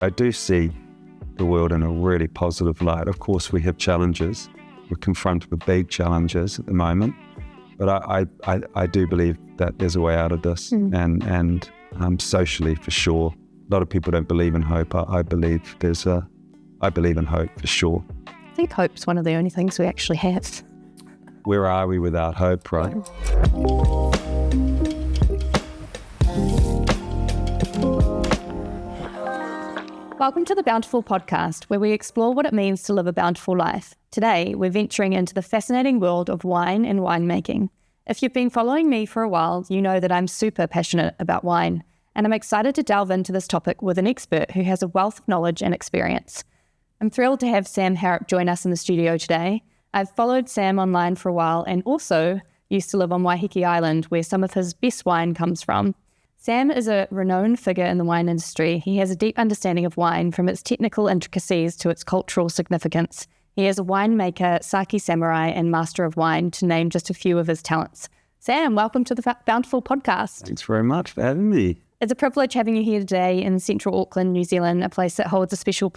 I do see the world in a really positive light. Of course, we have challenges. We're confronted with big challenges at the moment, but I do believe that there's a way out of this, and socially for sure. A lot of people don't believe in hope. I believe in hope for sure. I think hope's one of the only things we actually have. Where are we without hope, right? Welcome to the Bountiful Podcast, where we explore what it means to live a bountiful life. Today, we're venturing into the fascinating world of wine and winemaking. If you've been following me for a while, you know that I'm super passionate about wine, and I'm excited to delve into this topic with an expert who has a wealth of knowledge and experience. I'm thrilled to have Sam Harrop join us in the studio today. I've followed Sam online for a while and also used to live on Waiheke Island, where some of his best wine comes from. Sam is a renowned figure in the wine industry. He has a deep understanding of wine, from its technical intricacies to its cultural significance. He is a winemaker, sake samurai, and master of wine, to name just a few of his talents. Sam, welcome to the Bountiful Podcast. Thanks very much for having me. It's a privilege having you here today in central Auckland, New Zealand, a place that holds a special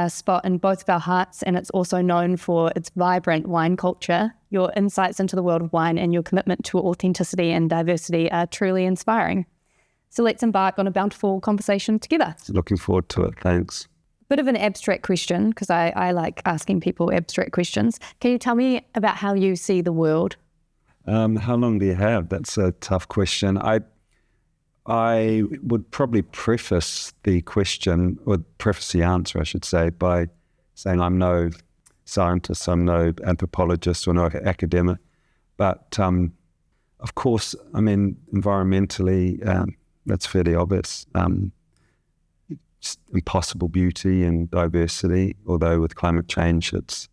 spot in both of our hearts, and it's also known for its vibrant wine culture. Your insights into the world of wine and your commitment to authenticity and diversity are truly inspiring. So let's embark on a bountiful conversation together. Looking forward to it. Thanks. Bit of an abstract question, because I like asking people abstract questions. Can you tell me about how you see the world? How long do you have? That's a tough question. I would probably preface the answer, I should say, by saying I'm no scientist, I'm no anthropologist or no academic. But of course, I mean, environmentally, that's fairly obvious. Just impossible beauty and diversity, although with climate change, it's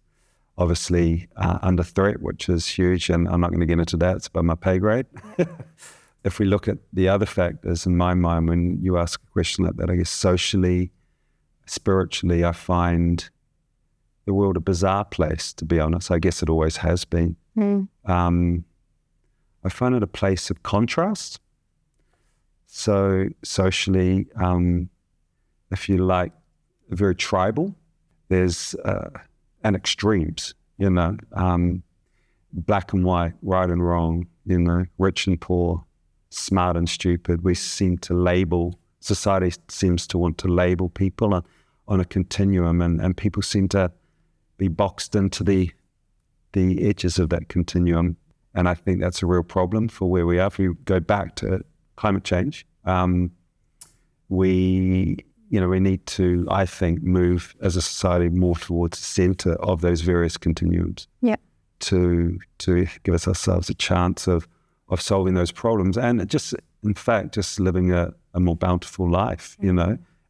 obviously under threat, which is huge, and I'm not going to get into that. It's above my pay grade. If we look at the other factors, in my mind, when you ask a question like that, I guess socially, spiritually, I find the world a bizarre place, to be honest. I guess it always has been. I find it a place of contrast. So socially, if you like, very tribal. There's and extremes, black and white, right and wrong, rich and poor, smart and stupid. We seem to label, society seems to want to label people on a continuum, and people seem to be boxed into the edges of that continuum. And I think that's a real problem for where we are. If we go back to climate change, we need to, I think, move as a society more towards the centre of those various continuums. Yeah. To give ourselves a chance of solving those problems, and just living a more bountiful life.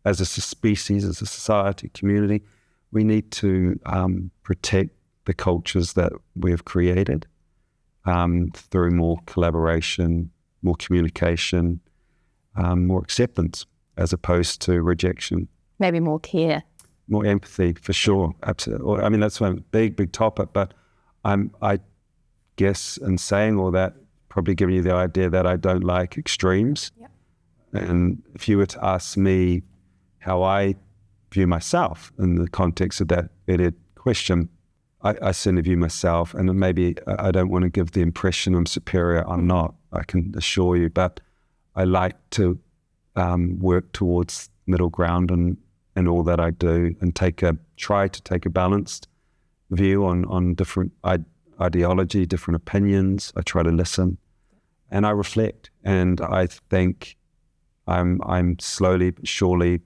As a species, as a society, community, we need to protect the cultures that we have created through more collaboration, more communication, more acceptance, as opposed to rejection. Maybe more care. More empathy, for sure. Absolutely. I mean, that's one big topic, but I guess in saying all that, probably giving you the idea that I don't like extremes. Yep. And if you were to ask me how I view myself in the context of that vetted question, I certainly view myself, and maybe I don't want to give the impression I'm superior. I'm not, I can assure you, but I like to work towards middle ground in all that I do, and try to take a balanced view on different ideology, different opinions. I try to listen, and I reflect, and I think I'm slowly but surely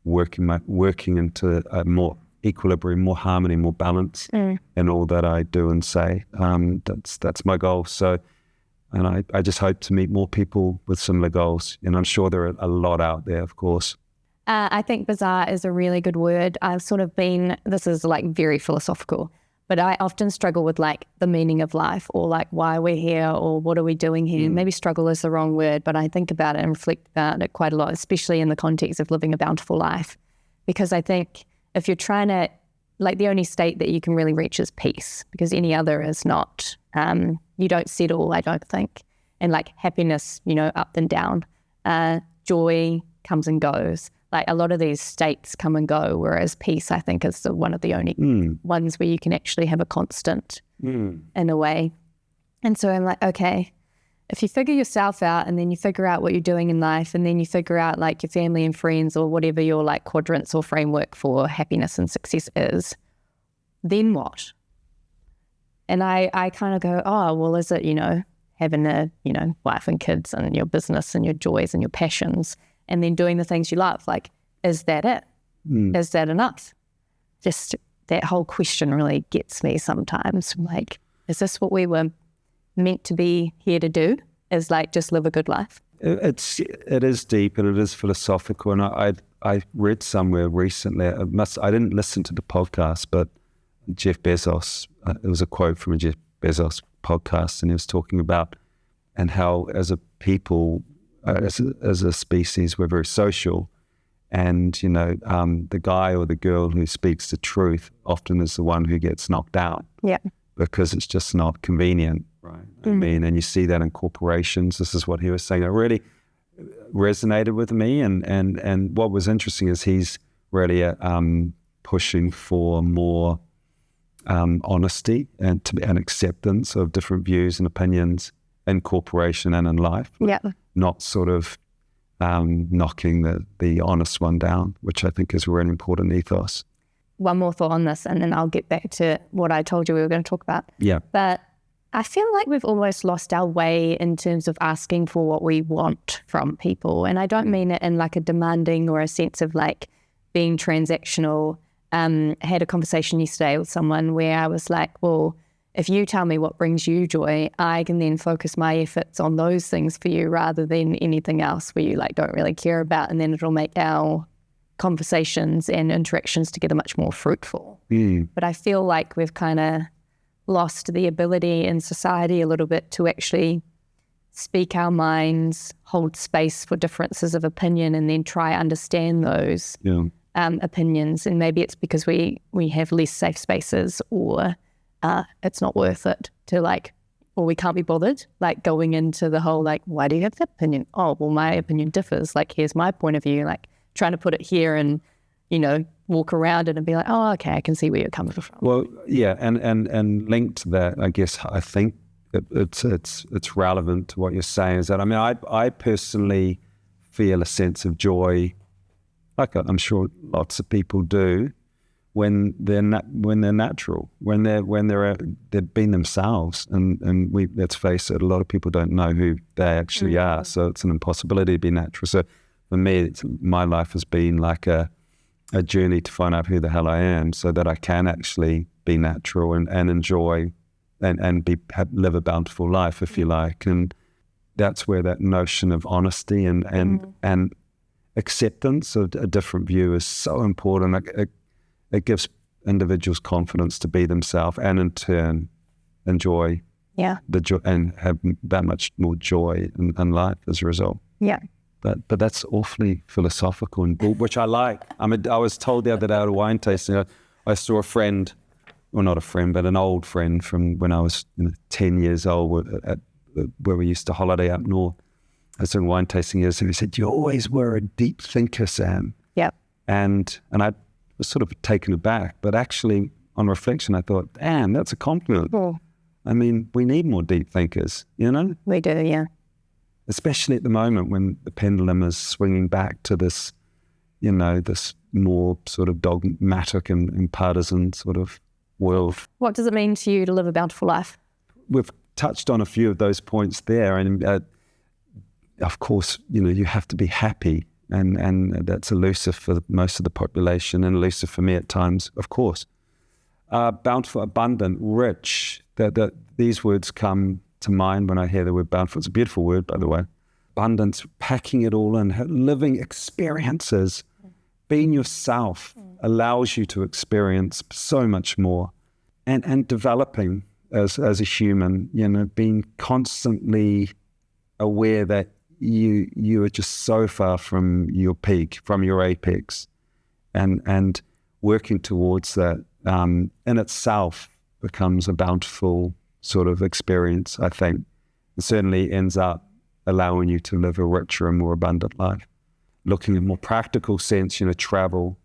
working into a more equilibrium, more harmony, more balance in all that I do and say. That's my goal. So, and I just hope to meet more people with similar goals. And I'm sure there are a lot out there, of course. I think bizarre is a really good word. I've sort of this is like very philosophical, but I often struggle with like the meaning of life, or like why we're here, or what are we doing here. Maybe struggle is the wrong word, but I think about it and reflect about it quite a lot, especially in the context of living a bountiful life. Because I think if you're trying to, like, the only state that you can really reach is peace, because any other is not, you don't settle, I don't think. And like happiness, up and down, joy comes and goes. like a lot of these states come and go, whereas peace, I think, is one of the only ones where you can actually have a constant in a way. And so I'm like, okay, if you figure yourself out and then you figure out what you're doing in life and then you figure out like your family and friends or whatever your like quadrants or framework for happiness and success is, then what? And I kind of go, oh, well, is it, having a, wife and kids and your business and your joys and your passions and then doing the things you love? Like, is that it? Is that enough? Just that whole question really gets me sometimes. Like, is this what we were meant to be here to do? Is like just live a good life? It is deep and it is philosophical. And I read somewhere recently, I didn't listen to the podcast, but Jeff Bezos, it was a quote from a Jeff Bezos podcast, and he was talking about and how as a people, as a species, we're very social. And, the guy or the girl who speaks the truth often is the one who gets knocked out. Yeah. Because it's just not convenient, right? I mean, and you see that in corporations. This is what he was saying. It really resonated with me. And what was interesting is he's really pushing for more honesty and acceptance of different views and opinions in corporation and in life. Yeah. Not sort of knocking the honest one down, which I think is a really important ethos. One more thought on this, and then I'll get back to what I told you we were going to talk about. Yeah. But I feel like we've almost lost our way in terms of asking for what we want from people. And I don't mean it in like a demanding or a sense of like being transactional. I had a conversation yesterday with someone where I was like, well, if you tell me what brings you joy, I can then focus my efforts on those things for you rather than anything else where you like don't really care about, and then it'll make our conversations and interactions together much more fruitful. But I feel like we've kind of lost the ability in society a little bit to actually speak our minds, hold space for differences of opinion, and then try understand those opinions. And maybe it's because we have less safe spaces, or it's not worth it to like, or we can't be bothered like going into the whole like, why do you have that opinion? Oh, well, my opinion differs. Like, here's my point of view. Like, trying to put it here and, walk around it and be like, oh, okay, I can see where you're coming from. Well, yeah, and linked to that, I guess, I think it's relevant to what you're saying is that, I mean, I personally feel a sense of joy, like I'm sure lots of people do, when they're natural, when they've been themselves, and we, let's face it, a lot of people don't know who they actually are, so it's an impossibility to be natural. So for me, my life has been like a journey to find out who the hell I am, so that I can actually be natural and enjoy and live a bountiful life, if you like. And that's where that notion of honesty and acceptance of a different view is so important. It gives individuals confidence to be themselves, and in turn enjoy the joy and have that much more joy in life as a result. Yeah. But that's awfully philosophical, and which I like. I was told the other day at a wine tasting, I saw a friend, well, not a friend, but an old friend from when I was 10 years old, where we used to holiday up north. I was doing wine tasting years, and he said, "You always were a deep thinker, Sam." Yeah. And I was sort of taken aback, but actually, on reflection, I thought, damn, that's a compliment. Oh. I mean, we need more deep thinkers, We do, yeah. Especially at the moment when the pendulum is swinging back to this, this more sort of dogmatic and partisan sort of world. What does it mean to you to live a bountiful life? We've touched on a few of those points there, and of course, you have to be happy, and that's elusive for most of the population, and elusive for me at times, of course. Bountiful, abundant, rich. That these words come to mind when I hear the word bountiful. It's a beautiful word, by the way. Abundance, packing it all in, living experiences. Being yourself allows you to experience so much more, and developing as a human. Being constantly aware that you are just so far from your peak, from your apex, and working towards that in itself becomes a bountiful sort of experience, I think. It certainly ends up allowing you to live a richer and more abundant life. looking at more practical sense, travel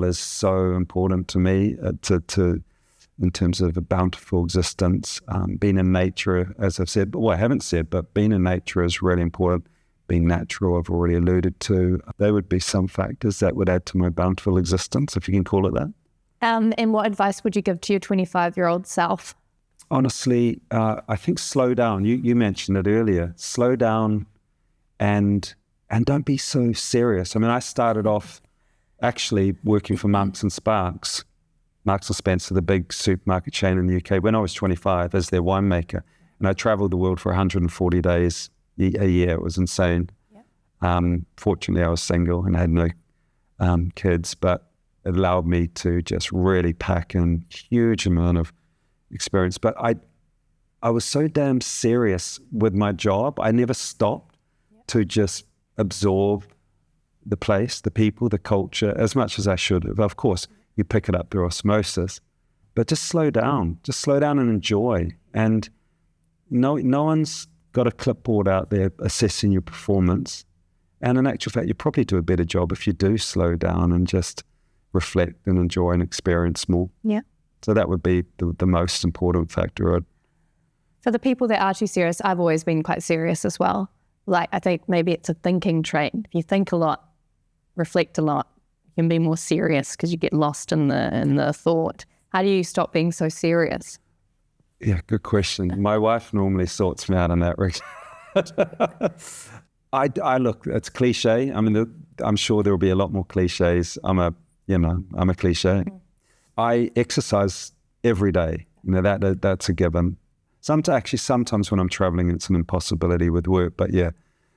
is so important to me to in terms of a bountiful existence. Being in nature, as I've said, I haven't said, but being in nature is really important. Being natural, I've already alluded to. There would be some factors that would add to my bountiful existence, if you can call it that. And what advice would you give to your 25-year-old self? Honestly, I think slow down. You mentioned it earlier. Slow down and don't be so serious. I mean, I started off actually working for Marks and Sparks, Marks and Spencer, the big supermarket chain in the UK, when I was 25 as their winemaker. And I traveled the world for 140 days a year. It was insane. Yeah. Fortunately, I was single and had no kids, but it allowed me to just really pack in huge amount of experience. But I was so damn serious with my job. I never stopped to just absorb the place, the people, the culture, as much as I should have. Of course, you pick it up through osmosis, but just slow down and enjoy. And no one's got a clipboard out there assessing your performance. And in actual fact, you probably do a better job if you do slow down and just reflect and enjoy and experience more. Yeah. So that would be the most important factor. For the people that are too serious, I've always been quite serious as well. Like, I think maybe it's a thinking trait. If you think a lot, reflect a lot, you can be more serious because you get lost in the thought. How do you stop being so serious? Yeah, good question. My wife normally sorts me out in that regard. I look, it's cliche. I mean, I'm sure there will be a lot more cliches. I'm a cliche. I exercise every day. That's a given. Sometimes when I'm traveling, it's an impossibility with work. But yeah,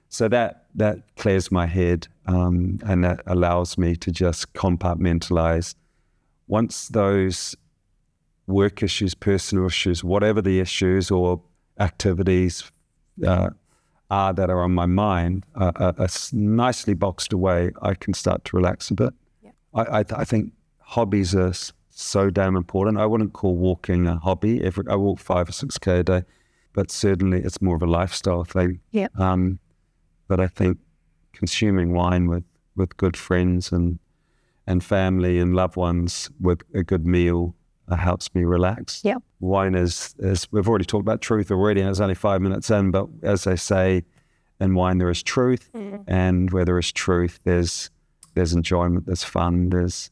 so that clears my head, and that allows me to just compartmentalize. Once those work issues, personal issues, whatever the issues or activities are that are on my mind, are nicely boxed away, I can start to relax a bit. Yeah. I think hobbies are so damn important. I wouldn't call walking a hobby. I walk 5 or 6K a day, but certainly it's more of a lifestyle thing. Yeah. But I think consuming wine with good friends and family and loved ones with a good meal helps me relax. Yeah. Wine is we've already talked about truth already, and it's only 5 minutes in, but as they say, in wine there is truth, and where there is truth, there's enjoyment, there's fun, there's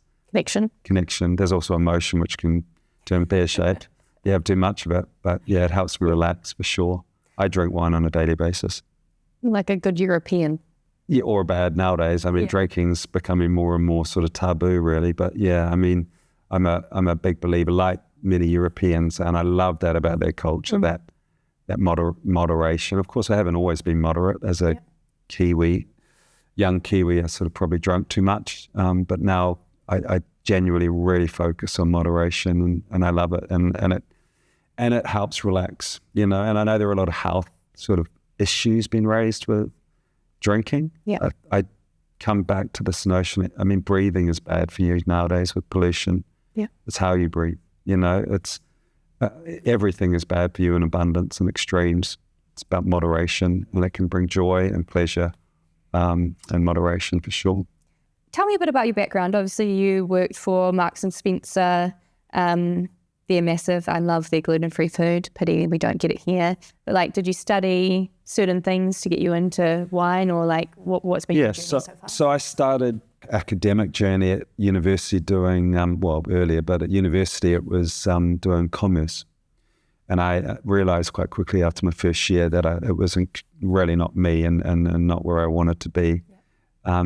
connection. There's also emotion, which can turn pear-shaped. You have too much of it, but yeah, it helps me relax for sure. I drink wine on a daily basis. Like a good European. Yeah, or bad nowadays. I mean, drinking's becoming more and more sort of taboo, really. But yeah, I mean, I'm a big believer, like many Europeans, and I love that about their culture, that moderation. Of course, I haven't always been moderate as a young Kiwi. I sort of probably drunk too much, but now I genuinely really focus on moderation, and I love it, and it helps relax, And I know there are a lot of health sort of issues being raised with drinking. Yeah, I come back to this notion. I mean, breathing is bad for you nowadays with pollution. Yeah, it's how you breathe. It's everything is bad for you in abundance and extremes. It's about moderation, and it can bring joy and pleasure, and moderation for sure. Tell me a bit about your background. Obviously, you worked for Marks and Spencer. They're massive. I love their gluten-free food. Pity we don't get it here. But did you study certain things to get you into wine, or what's been your journey so far? So I started academic journey at university doing, earlier, but at university it was doing commerce. And I realized quite quickly after my first year that it wasn't really not me and not where I wanted to be.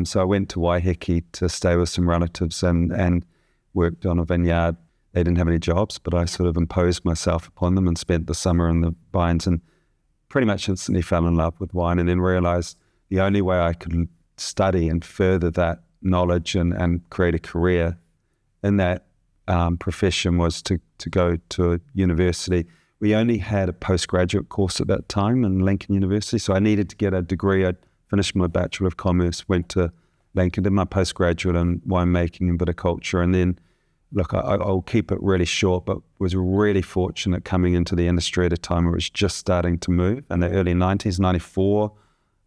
So I went to Waiheke to stay with some relatives and worked on a vineyard. They didn't have any jobs, but I sort of imposed myself upon them and spent the summer in the vines, and pretty much instantly fell in love with wine, and then realized the only way I could study and further that knowledge and create a career in that profession was to go to a university. We only had a postgraduate course at that time in Lincoln University, so I needed to get a degree. I'd finished my Bachelor of Commerce, went to Lincoln, did my postgraduate in winemaking and viticulture, and then, look, I'll keep it really short, but was really fortunate coming into the industry at a time where it was just starting to move in the early 90s, 94.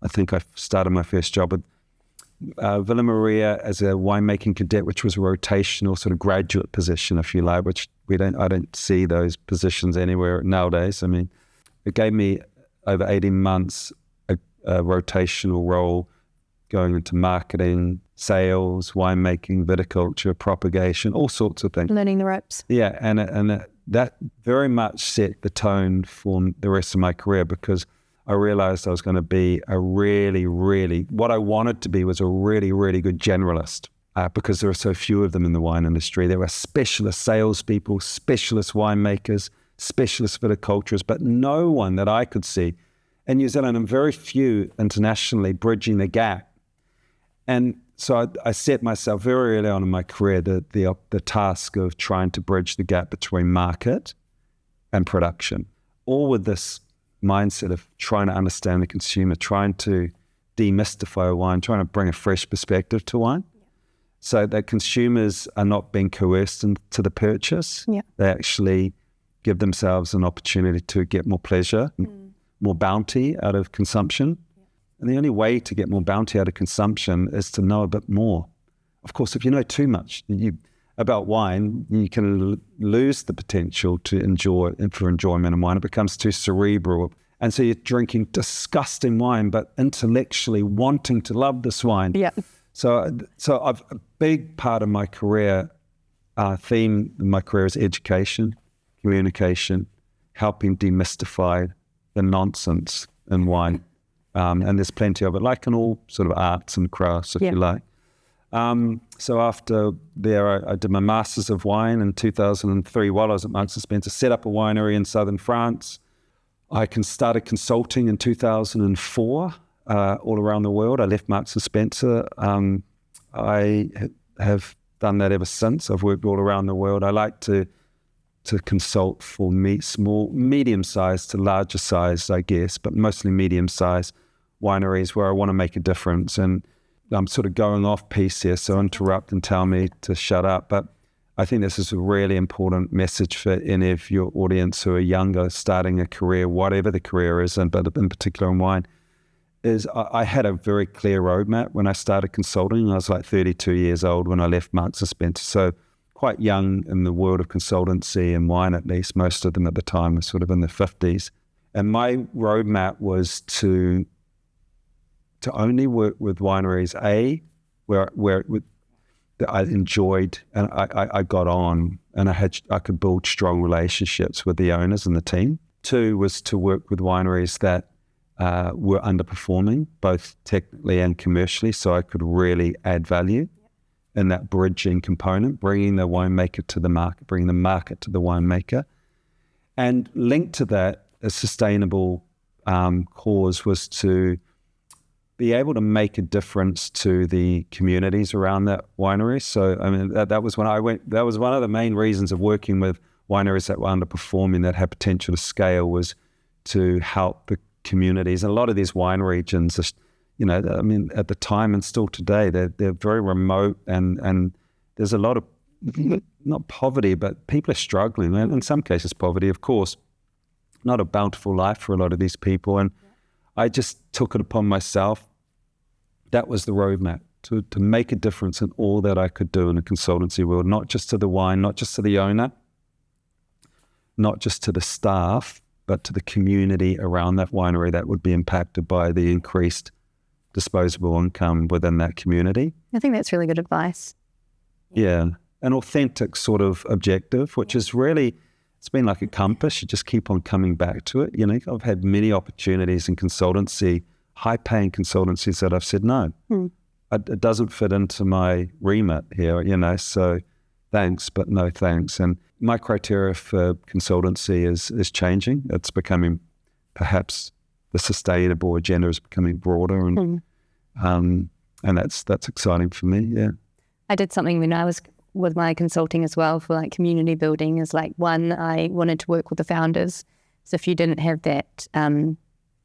I think I started my first job with Villa Maria as a winemaking cadet, which was a rotational sort of graduate position, if you like, which I don't see those positions anywhere nowadays. I mean, it gave me over 18 months a rotational role going into marketing, sales, winemaking, viticulture, propagation, all sorts of things. Learning the ropes. Yeah, and that very much set the tone for the rest of my career, because I realized I was going to be what I wanted to be was a really, really good generalist, because there are so few of them in the wine industry. There are specialist salespeople, specialist winemakers, specialist viticulturists, but no one that I could see in New Zealand, and very few internationally bridging the gap. And so I set myself very early on in my career the task of trying to bridge the gap between market and production, all with this mindset of trying to understand the consumer, trying to demystify wine, trying to bring a fresh perspective to wine, so that consumers are not being coerced into the purchase. Yeah. They actually give themselves an opportunity to get more pleasure, more bounty out of consumption. And the only way to get more bounty out of consumption is to know a bit more. Of course, if you know too much about wine, you can lose the potential for enjoyment in wine. It becomes too cerebral. And so you're drinking disgusting wine, but intellectually wanting to love this wine. Yeah. So a big part of my career, theme in my career is education, communication, helping demystify the nonsense in wine. And there's plenty of it, like in all sort of arts and crafts, if you like. So after there, I did my Masters of Wine in 2003 while I was at Marks & Spencer, set up a winery in southern France. I started consulting in 2004 all around the world. I left Marks & Spencer. I have done that ever since. I've worked all around the world. I like to consult for small, medium-sized to larger sized, I guess, but mostly medium-sized wineries where I want to make a difference. And I'm sort of going off piece here, so interrupt and tell me to shut up. But I think this is a really important message for any of your audience who are younger, starting a career, whatever the career is, but in particular in wine, is I had a very clear roadmap when I started consulting. I was like 32 years old when I left Marks & Spencer, so quite young in the world of consultancy and wine, at least. Most of them at the time were sort of in their 50s. And my roadmap was to only work with wineries, where that I enjoyed and I got on, and I could build strong relationships with the owners and the team. 2 was to work with wineries that were underperforming, both technically and commercially, so I could really add value in that bridging component, bringing the winemaker to the market, bringing the market to the winemaker. And linked to that, a sustainable cause was to be able to make a difference to the communities around that winery. So, I mean, that was when I went. That was one of the main reasons of working with wineries that were underperforming, that had potential to scale, was to help the communities. And a lot of these wine regions, you know, I mean, at the time and still today, they're very remote, and there's a lot of not poverty, but people are struggling. And in some cases, poverty, of course, not a bountiful life for a lot of these people. And I just took it upon myself. That was the roadmap, to make a difference in all that I could do in the consultancy world, not just to the wine, not just to the owner, not just to the staff, but to the community around that winery that would be impacted by the increased disposable income within that community. I think that's really good advice. Yeah, an authentic sort of objective, which is really, it's been like a compass. You just keep on coming back to it. You know, I've had many opportunities in consultancy, high-paying consultancies, that I've said, no, it doesn't fit into my remit here, you know, so thanks, but no thanks. And my criteria for consultancy is changing. It's becoming, perhaps the sustainable agenda is becoming broader, and that's exciting for me, yeah. I did something when I was with my consulting as well for like community building. Is like, one, I wanted to work with the founders. So if you didn't have that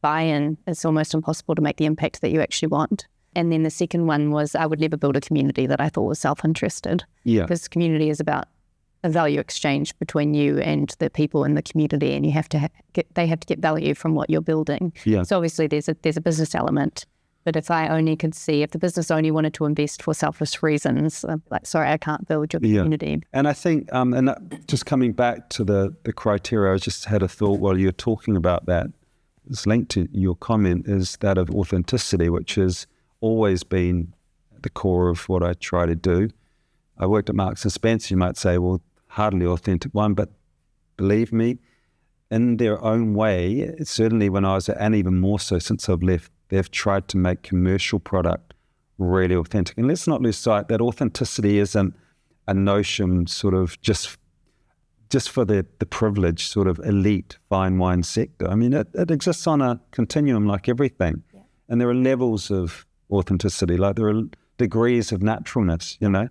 buy-in, it's almost impossible to make the impact that you actually want. And then the second one was I would never build a community that I thought was self-interested. Yeah. Because community is about a value exchange between you and the people in the community, and you have to they have to get value from what you're building. Yeah. So obviously there's a business element, But if the business only wanted to invest for selfish reasons, sorry, I can't build your community. Yeah. And I think, just coming back to the criteria, I just had a thought while you're talking about that. It's linked to your comment, is that of authenticity, which has always been at the core of what I try to do. I worked at Marks and Spencer. You might say, well, hardly authentic wine, but believe me, in their own way, certainly when I was, and even more so since I've left, they've tried to make commercial product really authentic. And let's not lose sight that authenticity isn't a notion sort of just for the privileged sort of elite fine wine sector. I mean, it exists on a continuum like everything. Yeah. And there are levels of authenticity, like there are degrees of naturalness, you know.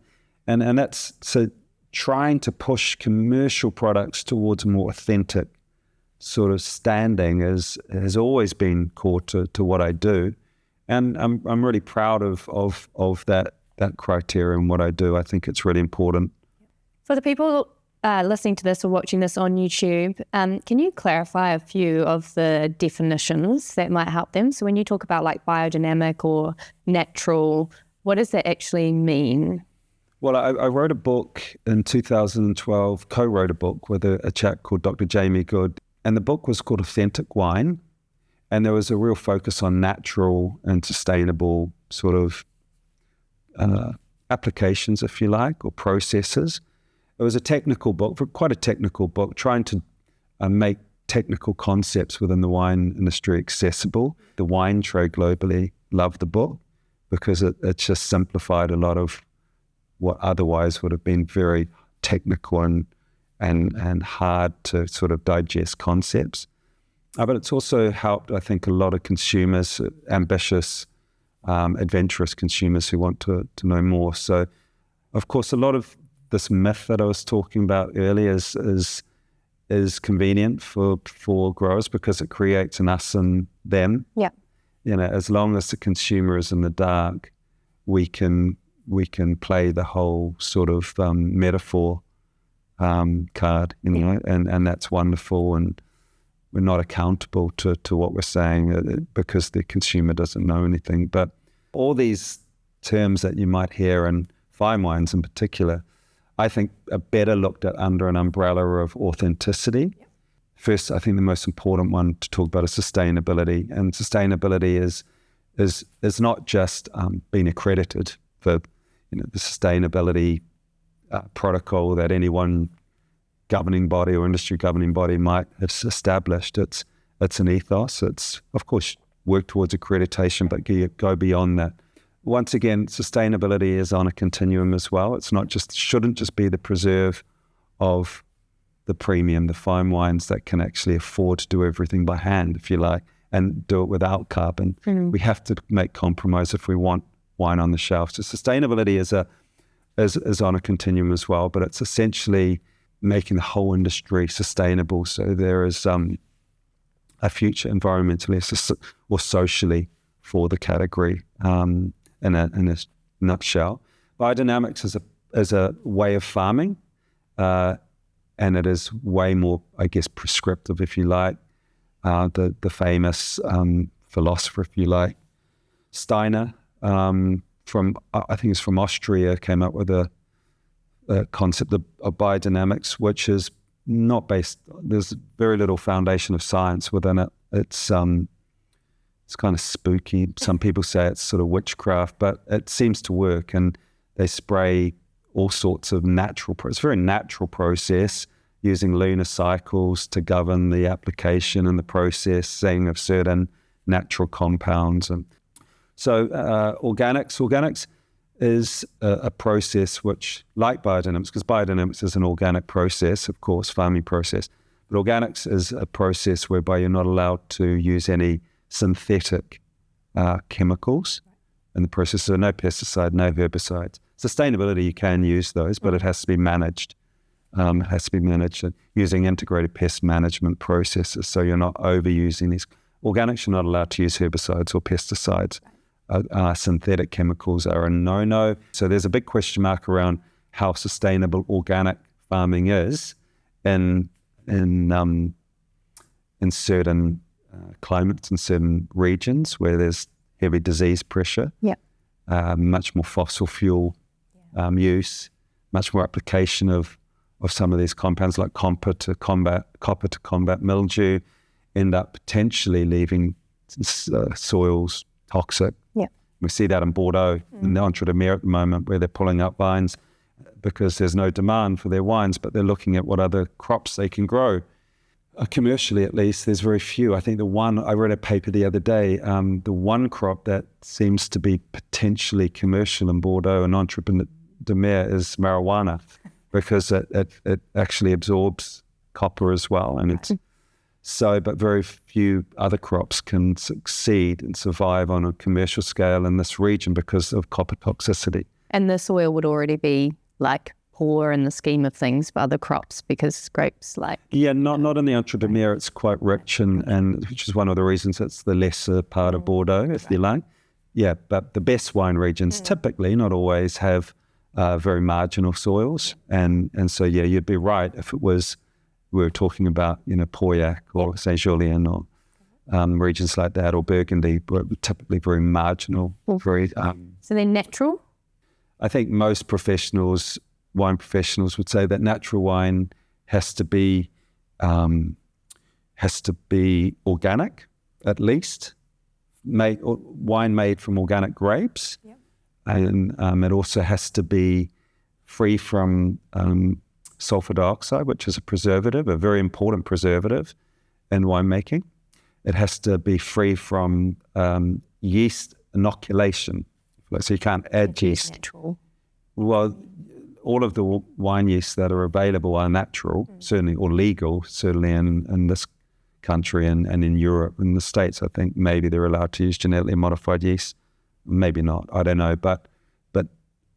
And that's, so trying to push commercial products towards a more authentic sort of standing has always been core to what I do. And I'm really proud of that criteria and what I do. I think it's really important. For the people listening to this or watching this on YouTube, can you clarify a few of the definitions that might help them? So when you talk about like biodynamic or natural, what does that actually mean? Well, I wrote a book in 2012, co-wrote a book with a chap called Dr. Jamie Good, and the book was called Authentic Wine, and there was a real focus on natural and sustainable sort of applications, if you like, or processes. It was a technical book, quite a technical book, trying to make technical concepts within the wine industry accessible. The wine trade globally loved the book because it just simplified a lot of what otherwise would have been very technical and hard to sort of digest concepts. But it's also helped, I think, a lot of consumers, ambitious, adventurous consumers who want to know more. So, of course, a lot of this myth that I was talking about earlier is convenient for growers because it creates an us and them. Yeah. You know, as long as the consumer is in the dark, we can play the whole sort of metaphor card, you know, and that's wonderful. And we're not accountable to what we're saying because the consumer doesn't know anything. But all these terms that you might hear, and fine wines in particular, I think are better looked at under an umbrella of authenticity. Yeah. First, I think the most important one to talk about is sustainability. And sustainability is not just being accredited for, you know, the sustainability protocol that any one governing body or industry governing body might have established. It's an ethos. It's, of course, work towards accreditation, but go beyond that. Once again, sustainability is on a continuum as well. It's not just, shouldn't just be the preserve of the premium, the fine wines that can actually afford to do everything by hand, if you like, and do it without carbon. Mm-hmm. We have to make compromise if we want wine on the shelf. So sustainability is on a continuum as well, but it's essentially making the whole industry sustainable. So there is a future environmentally or socially for the category. In a nutshell, biodynamics is a way of farming, and it is way more, I guess, prescriptive, if you like. The famous philosopher, if you like, Steiner, from I think it's from Austria, came up with a concept of biodynamics, which is not based. There's very little foundation of science within it. It's kind of spooky. Some people say it's sort of witchcraft, but it seems to work. And they spray all sorts of it's a very natural process, using lunar cycles to govern the application and the processing of certain natural compounds. And so organics is a process which, like biodynamics, because biodynamics is an organic process, of course, farming process, but organics is a process whereby you're not allowed to use any synthetic chemicals in the process. So no pesticide, no herbicides. Sustainability, you can use those, but it has to be managed. It has to be managed using integrated pest management processes, so you're not overusing these. Organics, you're not allowed to use herbicides or pesticides. Synthetic chemicals are a no-no. So there's a big question mark around how sustainable organic farming is in certain climates and certain regions where there's heavy disease pressure, much more fossil fuel use, much more application of some of these compounds like copper to combat mildew, end up potentially leaving soils toxic. Yeah. We see that in Bordeaux, in the Entre de Mer at the moment, where they're pulling up vines because there's no demand for their wines, but they're looking at what other crops they can grow. Commercially, at least, there's very few. I think I read a paper the other day, the one crop that seems to be potentially commercial in Bordeaux and Entre de Mer is marijuana, because it actually absorbs copper as well. And but very few other crops can succeed and survive on a commercial scale in this region because of copper toxicity. And the soil would already be like poor in the scheme of things for other crops, because grapes not in the Entre de Mer. It's quite rich, and which is one of the reasons it's the lesser part of Bordeaux, if you like. Yeah, but the best wine regions typically, not always, have very marginal soils, and so you'd be right if it was, we were talking about Pauillac or Saint Julien or regions like that, or Burgundy, but typically very marginal, very. So they're natural. I think most wine professionals would say that natural wine has to be organic, at least, wine made from organic grapes, and it also has to be free from sulfur dioxide, which is a preservative, a very important preservative in winemaking. It has to be free from yeast inoculation, so you can't add yeast. Natural. Well, all of the wine yeasts that are available are natural, certainly, or legal, certainly in this country and in Europe. In the States, I think maybe they're allowed to use genetically modified yeast. Maybe not, I don't know. But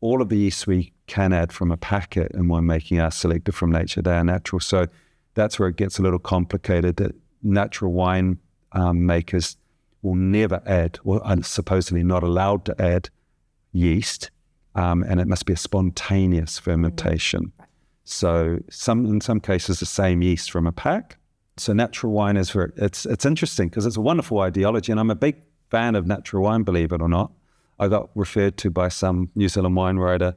all of the yeasts we can add from a packet in winemaking are selected from nature. They are natural. So that's where it gets a little complicated, that natural wine makers will never add, or are supposedly not allowed to add, yeast. And it must be a spontaneous fermentation. So in some cases, the same yeast from a pack. So natural wine is it's interesting because it's a wonderful ideology, and I'm a big fan of natural wine, believe it or not. I got referred to by some New Zealand wine writer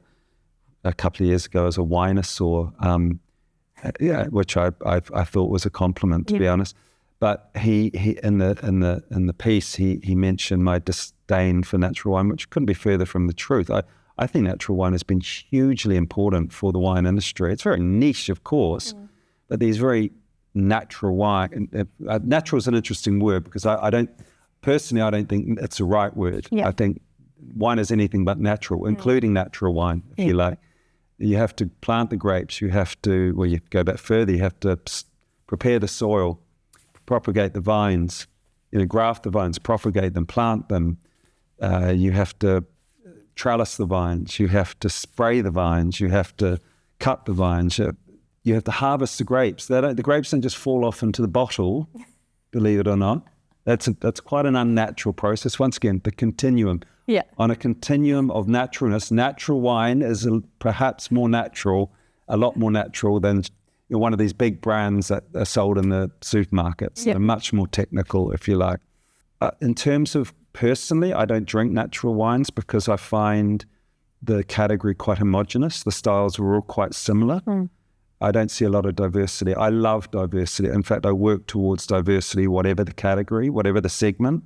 a couple of years ago as a winosaur, which I thought was a compliment, to be honest. But he in the piece he mentioned my disdain for natural wine, which couldn't be further from the truth. I think natural wine has been hugely important for the wine industry. It's very niche, of course, but these very natural wine, natural is an interesting word because I don't think it's the right word. I think wine is anything but natural, including natural wine, if you like. You have to plant the grapes. You have to, you go back further, you have to prepare the soil, propagate the vines, graft the vines, propagate them, plant them. You have to trellis the vines, you have to spray the vines, you have to cut the vines, you have to harvest the grapes. The grapes don't just fall off into the bottle, believe it or not. That's quite an unnatural process. Once again, the continuum. Yeah. On a continuum of naturalness, natural wine is perhaps more natural, a lot more natural than one of these big brands that are sold in the supermarkets. They're much more technical, if you like. In terms of personally, I don't drink natural wines because I find the category quite homogenous. The styles are all quite similar. I don't see a lot of diversity. I love diversity. In fact, I work towards diversity, whatever the category, whatever the segment.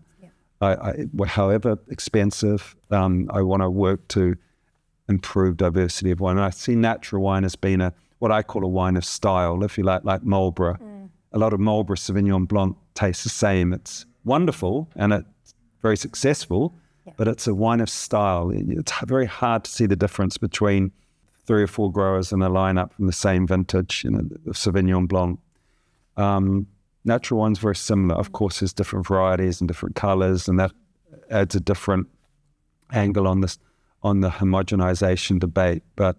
However expensive, I want to work to improve diversity of wine. And I see natural wine as being what I call a wine of style, if you like Marlborough. A lot of Marlborough Sauvignon Blanc tastes the same. It's wonderful and it's very successful, but it's a wine of style. It's very hard to see the difference between 3 or 4 growers in a lineup from the same vintage, of Sauvignon Blanc. Natural wine's very similar. Of course, there's different varieties and different colors, and that adds a different angle on the homogenization debate. But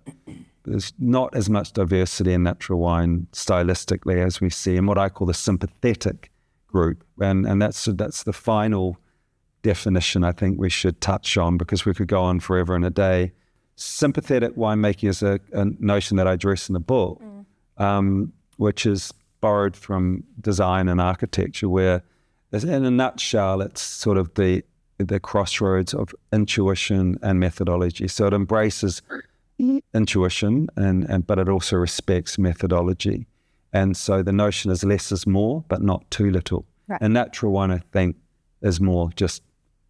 there's not as much diversity in natural wine stylistically as we see in what I call the sympathetic group, and that's the final definition I think we should touch on, because we could go on forever and a day. Sympathetic winemaking is a notion that I address in the book, which is borrowed from design and architecture, where in a nutshell it's sort of the the crossroads of intuition and methodology. So it embraces intuition, but it also respects methodology. And so the notion is less is more, but not too little. Right. And natural wine, I think, is more just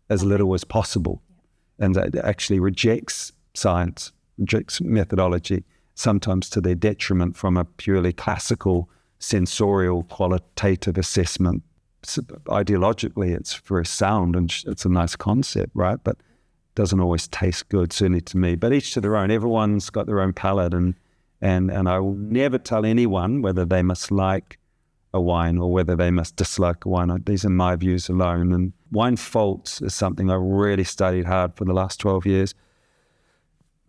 as little as possible. And it actually rejects science, rejects methodology, sometimes to their detriment from a purely classical, sensorial, qualitative assessment. So ideologically, it's very sound and it's a nice concept, right? But it doesn't always taste good, certainly to me. But each to their own. Everyone's got their own palate, and I will never tell anyone whether they must like a wine or whether they must dislike a wine. These are my views alone. And wine faults is something I really studied hard for the last 12 years.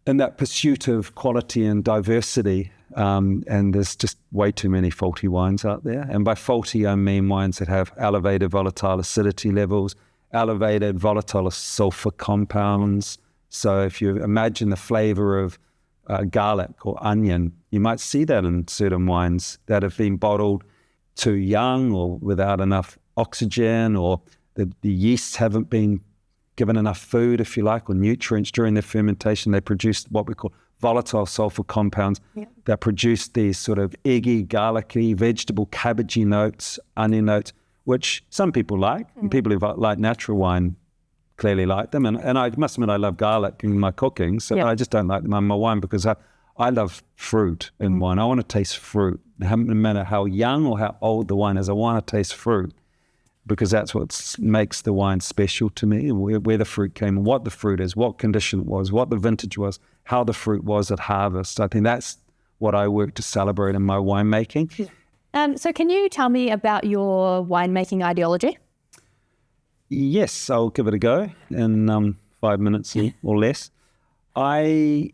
And that pursuit of quality and diversity, and there's just way too many faulty wines out there. And by faulty, I mean wines that have elevated volatile acidity levels, elevated volatile sulfur compounds. So if you imagine the flavor of garlic or onion, you might see that in certain wines that have been bottled too young or without enough oxygen, or the yeasts haven't been given enough food, if you like, or nutrients during their fermentation. They produce what we call volatile sulfur compounds that produce these sort of eggy, garlicky, vegetable, cabbagey notes, onion notes, which some people like. And people who like natural wine clearly like them. And I must admit, I love garlic in my cooking, so I just don't like them in my wine because I love fruit in wine. I want to taste fruit. No matter how young or how old the wine is, I want to taste fruit, because that's what makes the wine special to me, where the fruit came, what the fruit is, what condition it was, what the vintage was, how the fruit was at harvest. I think that's what I work to celebrate in my winemaking. So can you tell me about your winemaking ideology? Yes, I'll give it a go in 5 minutes or less. I've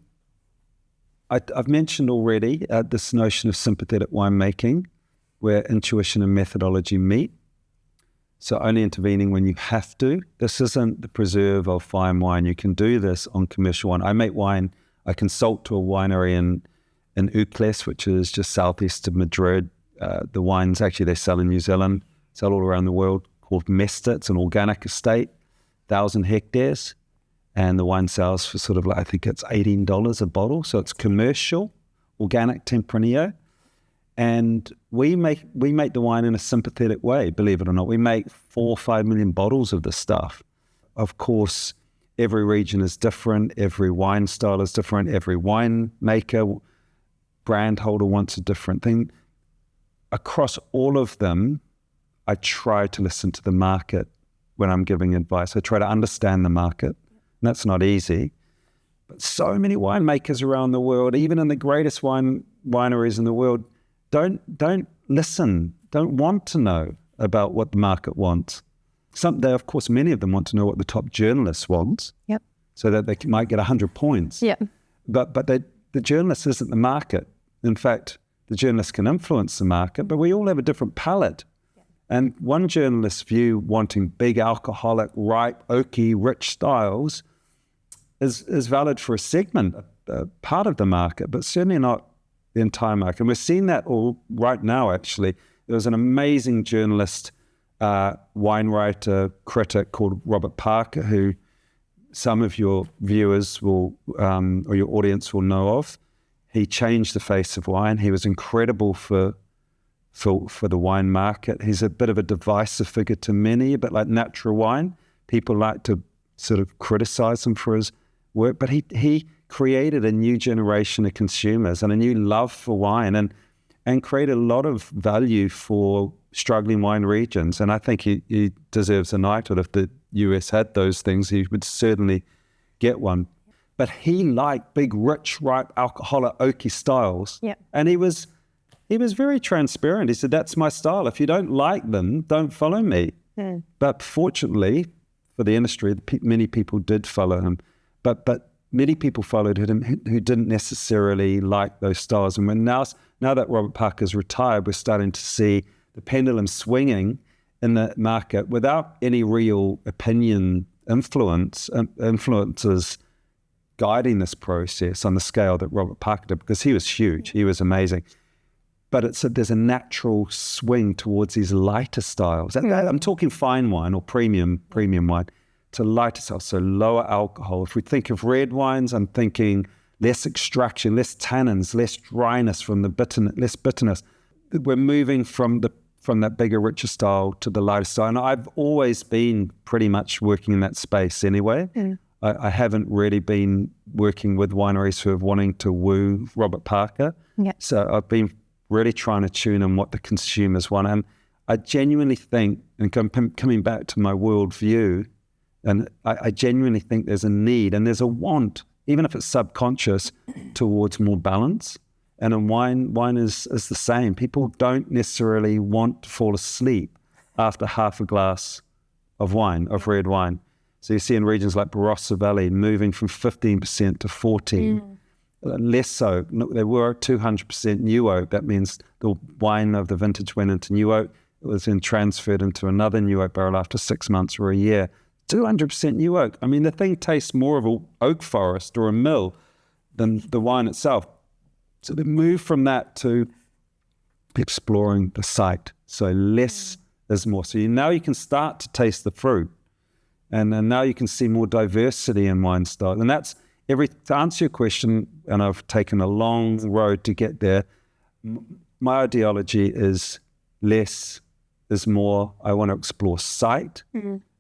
mentioned already this notion of sympathetic winemaking, where intuition and methodology meet. So only intervening when you have to. This isn't the preserve of fine wine. You can do this on commercial wine. I make wine. I consult to a winery in Ucles, which is just southeast of Madrid. The wines actually they sell in New Zealand, sell all around the world, called Mesta. It's an organic estate, 1,000 hectares. And the wine sells for sort of like, I think it's $18 a bottle. So it's commercial, organic Tempranillo. And we make the wine in a sympathetic way, believe it or not. We make 4 or 5 million bottles of this stuff. Of course, every region is different. Every wine style is different. Every winemaker, brand holder wants a different thing. Across all of them, I try to listen to the market when I'm giving advice. I try to understand the market. And that's not easy. But so many winemakers around the world, even in the greatest wineries in the world, don't listen, don't want to know about what the market wants. Of course, many of them want to know what the top journalist wants, so that they might get 100 points. But the journalist isn't the market. In fact, the journalist can influence the market, but we all have a different palate. And one journalist's view, wanting big, alcoholic, ripe, oaky, rich styles, is valid for a segment, a part of the market, but certainly not the entire market. And we're seeing that all right now, actually. There was an amazing journalist, wine writer, critic called Robert Parker, who some of your viewers will, or your audience will know of. He changed the face of wine. He was incredible for the wine market. He's a bit of a divisive figure to many, a bit like natural wine. People like to sort of criticize him for his work, but he created a new generation of consumers and a new love for wine, and created a lot of value for struggling wine regions. And I think he deserves a knighthood. If the US had those things, he would certainly get one. But he liked big, rich, ripe, alcoholic, oaky styles. And he was very transparent. He said, that's my style. If you don't like them, don't follow me. But fortunately for the industry, many people did follow him. But many people followed him who didn't necessarily like those styles. And now that Robert Parker's retired, we're starting to see the pendulum swinging in the market without any real opinion influences guiding this process on the scale that Robert Parker did, because he was huge. He was amazing. But there's a natural swing towards these lighter styles. I'm talking fine wine or premium wine, to lighter style, so lower alcohol. If we think of red wines, I'm thinking less extraction, less tannins, less dryness from the bitterness, less bitterness. We're moving from that bigger, richer style to the lighter style. And I've always been pretty much working in that space anyway. I haven't really been working with wineries who are wanting to woo Robert Parker. So I've been really trying to tune in what the consumers want. And I genuinely think, and coming back to my worldview, and I genuinely think there's a need and there's a want, even if it's subconscious, towards more balance. And in wine is the same. People don't necessarily want to fall asleep after half a glass of wine, of red wine. So you see in regions like Barossa Valley moving from 15% to 14%, less so. They were 200% new oak. That means the wine of the vintage went into new oak. It was then transferred into another new oak barrel after 6 months or a year. 200% new oak. I mean, the thing tastes more of an oak forest or a mill than the wine itself. So they move from that to exploring the site. So less is more. So now you can start to taste the fruit. And now you can see more diversity in wine style. And that's to answer your question, and I've taken a long road to get there, my ideology is less is more. I want to explore site.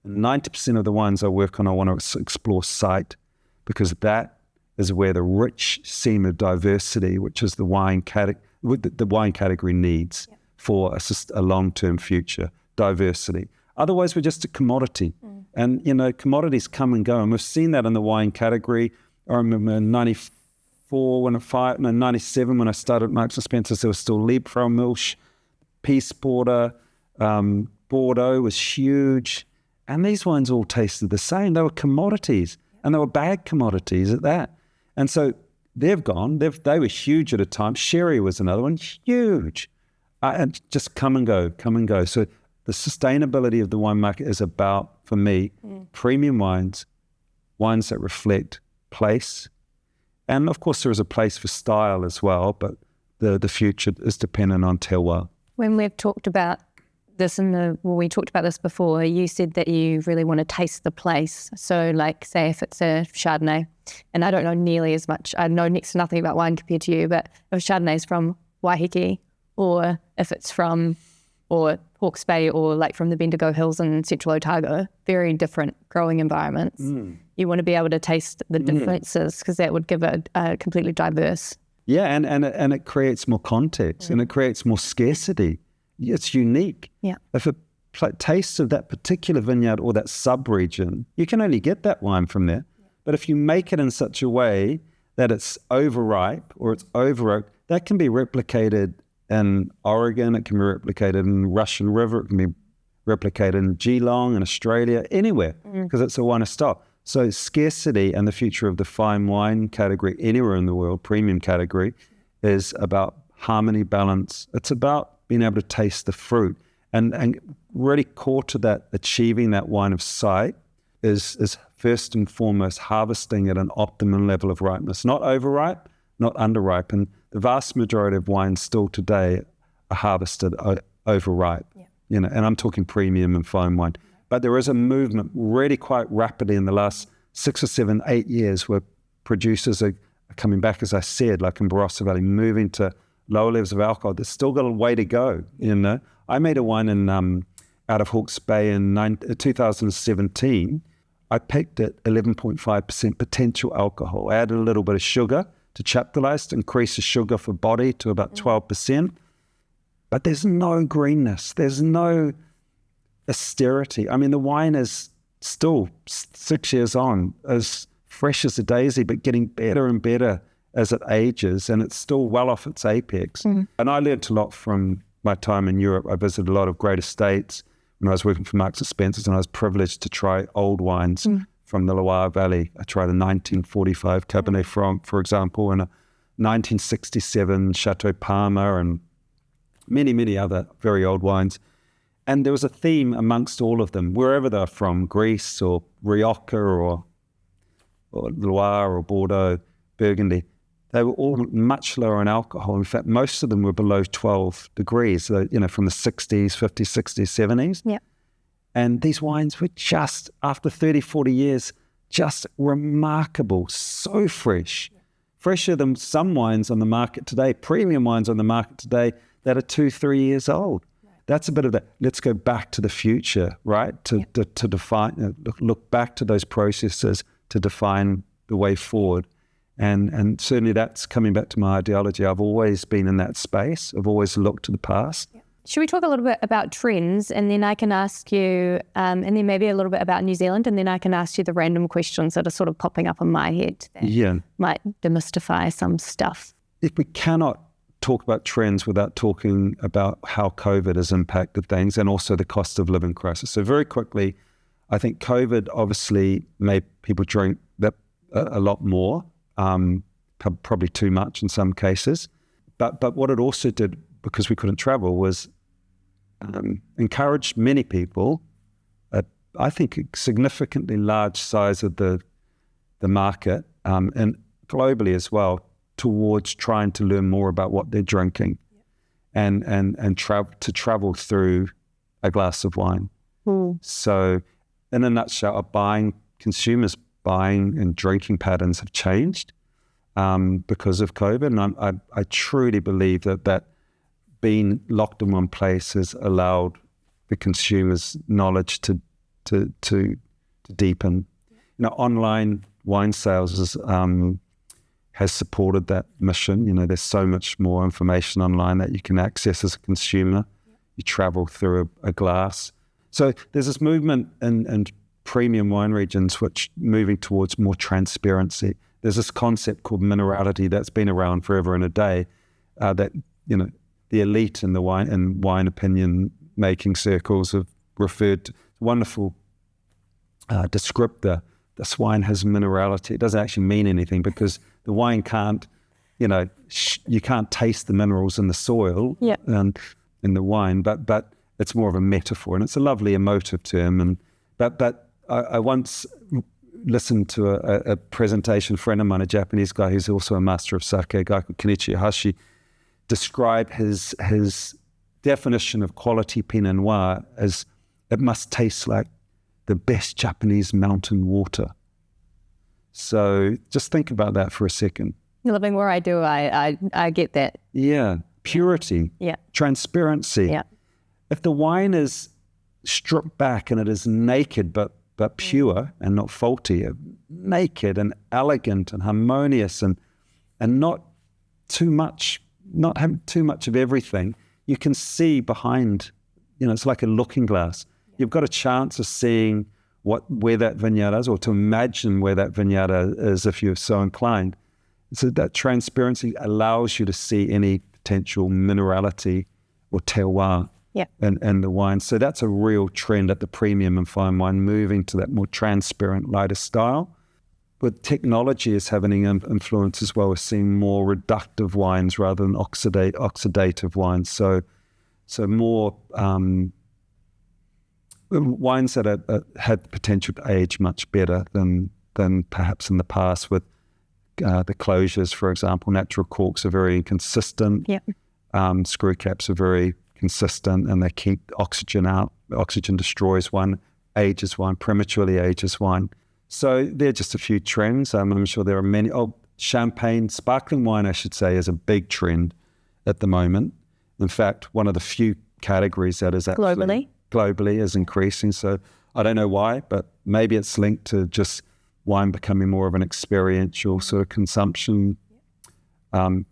90% of the wines I work on, I want to explore site, because that is where the rich seam of diversity, which is the wine category needs for a long-term future, diversity. Otherwise, we're just a commodity. And, commodities come and go. And we've seen that in the wine category. I remember in 97 when I started at Marks & Spencer's, there was still Liebfrau Milch, Peace Porter, Bordeaux was huge. And these wines all tasted the same. They were commodities, and they were bag commodities at that. And so they've gone. They were huge at a time. Sherry was another one, huge. And just come and go. So the sustainability of the wine market is about, for me, premium wines that reflect place. And of course, there is a place for style as well, but the future is dependent on terroir. When we've talked about this we talked about this before, you said that you really want to taste the place. So like, say if it's a Chardonnay, and I don't know nearly as much, I know next to nothing about wine compared to you, but if Chardonnay's from Waiheke, or if it's from Hawke's Bay, or like from the Bendigo Hills in Central Otago, very different growing environments. You want to be able to taste the differences, because that would give it a completely diverse. Yeah, and it creates more context, and it creates more scarcity. It's unique. Yeah. If it tastes of that particular vineyard or that sub-region, you can only get that wine from there. But if you make it in such a way that it's overripe or it's over-oaked, that can be replicated in Oregon, it can be replicated in Russian River, it can be replicated in Geelong, in Australia, anywhere, because it's a wine of style. So scarcity and the future of the fine wine category anywhere in the world, premium category, is about harmony, balance. It's about being able to taste the fruit. And really core to that, achieving that wine of sight is first and foremost harvesting at an optimum level of ripeness, not overripe, not underripe. And the vast majority of wines still today are harvested overripe, and I'm talking premium and fine wine. But there is a movement really quite rapidly in the last 6 or 7, 8 years where producers are coming back, as I said, like in Barossa Valley, moving to lower levels of alcohol. There's still got a way to go, I made a wine out of Hawke's Bay in 2017. I picked at 11.5% potential alcohol. I added a little bit of sugar to chaptalize, to increase the sugar for body to about 12%. But there's no greenness. There's no austerity. I mean, the wine is still 6 years on, as fresh as a daisy, but getting better and better as it ages, and it's still well off its apex. And I learned a lot from my time in Europe. I visited a lot of great estates when I was working for Marks & Spencer's, and I was privileged to try old wines from the Loire Valley. I tried a 1945 Cabernet Franc, for example, and a 1967 Chateau Parma, and many, many other very old wines. And there was a theme amongst all of them, wherever they're from, Greece or Rioja or Loire or Bordeaux, Burgundy. They were all much lower in alcohol. In fact, most of them were below 12 degrees, so, from the 60s, 50s, 60s, 70s. Yeah. And these wines were just, after 30, 40 years, just remarkable, so fresh. Fresher than some wines on the market today, premium wines on the market today that are 2-3 years old. That's a bit of that. Let's go back to the future, right? To define, look back to those processes to define the way forward. And certainly that's coming back to my ideology. I've always been in that space. I've always looked to the past. Should we talk a little bit about trends, and then I can ask you, and then maybe a little bit about New Zealand, and then I can ask you the random questions that are sort of popping up in my head that might demystify some stuff. If we cannot talk about trends without talking about how COVID has impacted things and also the cost of living crisis. So very quickly, I think COVID obviously made people drink that a lot more, probably too much in some cases. But what it also did, because we couldn't travel, was encouraged many people, I think a significantly large size of the market, and globally as well, towards trying to learn more about what they're drinking and travel through a glass of wine. So in a nutshell, consumers' buying and drinking patterns have changed because of COVID. And I truly believe that being locked in one place has allowed the consumer's knowledge to deepen. Online wine sales has supported that mission. There's so much more information online that you can access as a consumer. You travel through a glass. So there's this movement in premium wine regions which moving towards more transparency. There's this concept called minerality that's been around forever and a day, that the elite in the wine opinion making circles have referred to. Wonderful descriptor. This wine has minerality. It doesn't actually mean anything because the wine can't, you can't taste the minerals in the soil and in the wine, but it's more of a metaphor, and it's a lovely emotive term. But I once listened to a presentation, friend of mine, a Japanese guy who's also a master of sake, a guy called Kenichi Hashi, describe his definition of quality Pinot Noir as it must taste like the best Japanese mountain water. So just think about that for a second. Living where I do, I get that. Yeah, purity, transparency. Yeah. If the wine is stripped back and it is naked but pure and not faulty, naked and elegant and harmonious and not too much, not having too much of everything, you can see behind, it's like a looking glass. You've got a chance of seeing where that vineyard is, or to imagine where that vineyard is if you're so inclined. So that transparency allows you to see any potential minerality or terroir in the wine. So that's a real trend at the premium and fine wine, moving to that more transparent, lighter style. But technology is having an influence as well. We're seeing more reductive wines rather than oxidative wines. So more wines that had the potential to age much better than perhaps in the past with the closures, for example. Natural corks are very inconsistent. Screw caps are very consistent, and they keep oxygen out. Oxygen destroys wine, ages wine, prematurely ages wine. So they're just a few trends. I'm sure there are many. Champagne, sparkling wine, I should say, is a big trend at the moment. In fact, one of the few categories that is actually globally is increasing. So I don't know why, but maybe it's linked to just wine becoming more of an experiential sort of consumption,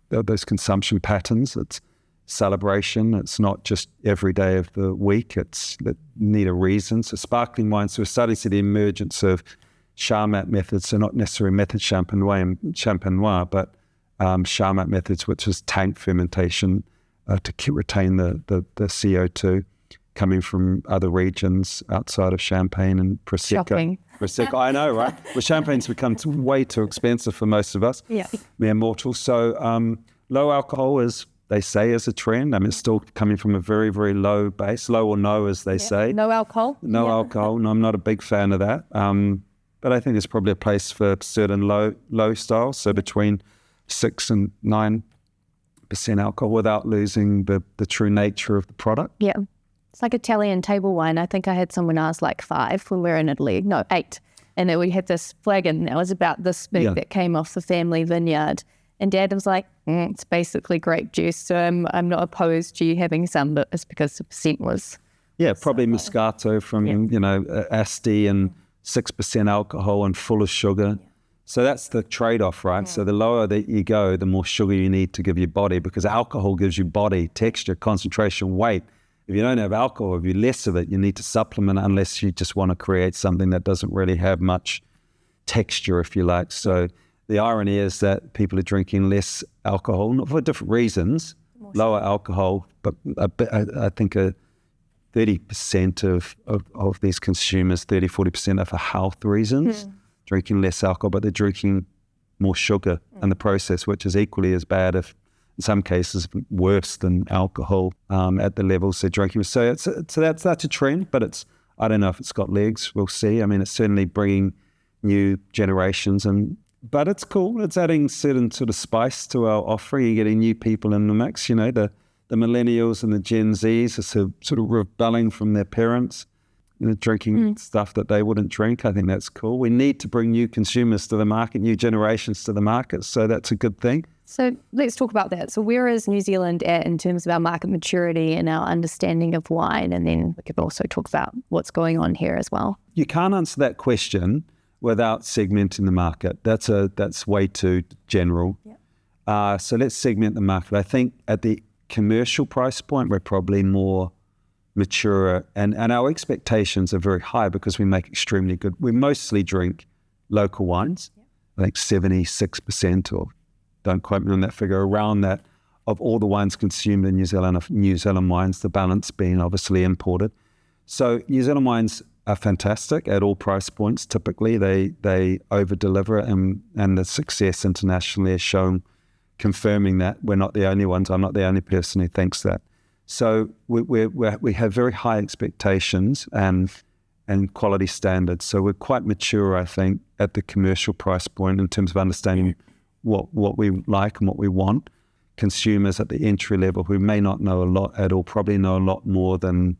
those consumption patterns. It's celebration. It's not just every day of the week. It's that need a reason. So sparkling wine, so we're starting to see the emergence of Charmat methods, so not necessarily method champenois, but Charmat methods, which is tank fermentation to retain the CO2 coming from other regions outside of Champagne and Prosecco. Prosecco, I know, right? Well, Champagne's become way too expensive for most of us, mere mortals. So low alcohol is, they say, is a trend. I mean, it's still coming from a very, very low base, low or no, as they say. No alcohol? No alcohol. No, I'm not a big fan of that. But I think there's probably a place for certain low styles, so between 6 and 9% alcohol without losing the true nature of the product. It's like Italian table wine. I think I had someone ask like 5 when we were in Italy. No, 8. And then we had this flagon that was about this big that came off the family vineyard. And Dad was like, it's basically grape juice, so I'm not opposed to you having some, but it's because the percent was... Yeah, probably Moscato from, Asti and 6% alcohol and full of sugar. Yeah. So that's the trade-off, right? Yeah. So the lower that you go, the more sugar you need to give your body, because alcohol gives you body, texture, concentration, weight. If you don't have alcohol, if you less of it, you need to supplement unless you just want to create something that doesn't really have much texture, if you like. So the irony is that people are drinking less alcohol, not for different reasons, lower alcohol, but I think 30% of these consumers, 40% are for health reasons, drinking less alcohol, but they're drinking more sugar in the process, which is equally as bad, if in some cases worse than alcohol at the levels they're drinking. So that's a trend, but I don't know if it's got legs. We'll see. I mean, it's certainly bringing new generations, but it's cool. It's adding certain sort of spice to our offering. You're getting new people in the mix. The millennials and the Gen Zs are sort of rebelling from their parents, drinking stuff that they wouldn't drink. I think that's cool. We need to bring new consumers to the market, new generations to the market. So that's a good thing. So let's talk about that. So where is New Zealand at in terms of our market maturity and our understanding of wine? And then we could also talk about what's going on here as well. You can't answer that question without segmenting the market. That's way too general. Yep. So let's segment the market. I think at the commercial price point, we're probably more mature, and our expectations are very high because we make extremely good. We mostly drink local wines. Yep. I think 76%, or don't quote me on that figure, around that, of all the wines consumed in New Zealand are New Zealand wines, the balance being obviously imported. So New Zealand wines are fantastic at all price points. Typically, they over-deliver, and the success internationally has shown, confirming that we're not the only ones. I'm not the only person who thinks that. So we have very high expectations and quality standards. So we're quite mature, I think, at the commercial price point in terms of understanding what we like and what we want. Consumers at the entry level who may not know a lot at all probably know a lot more than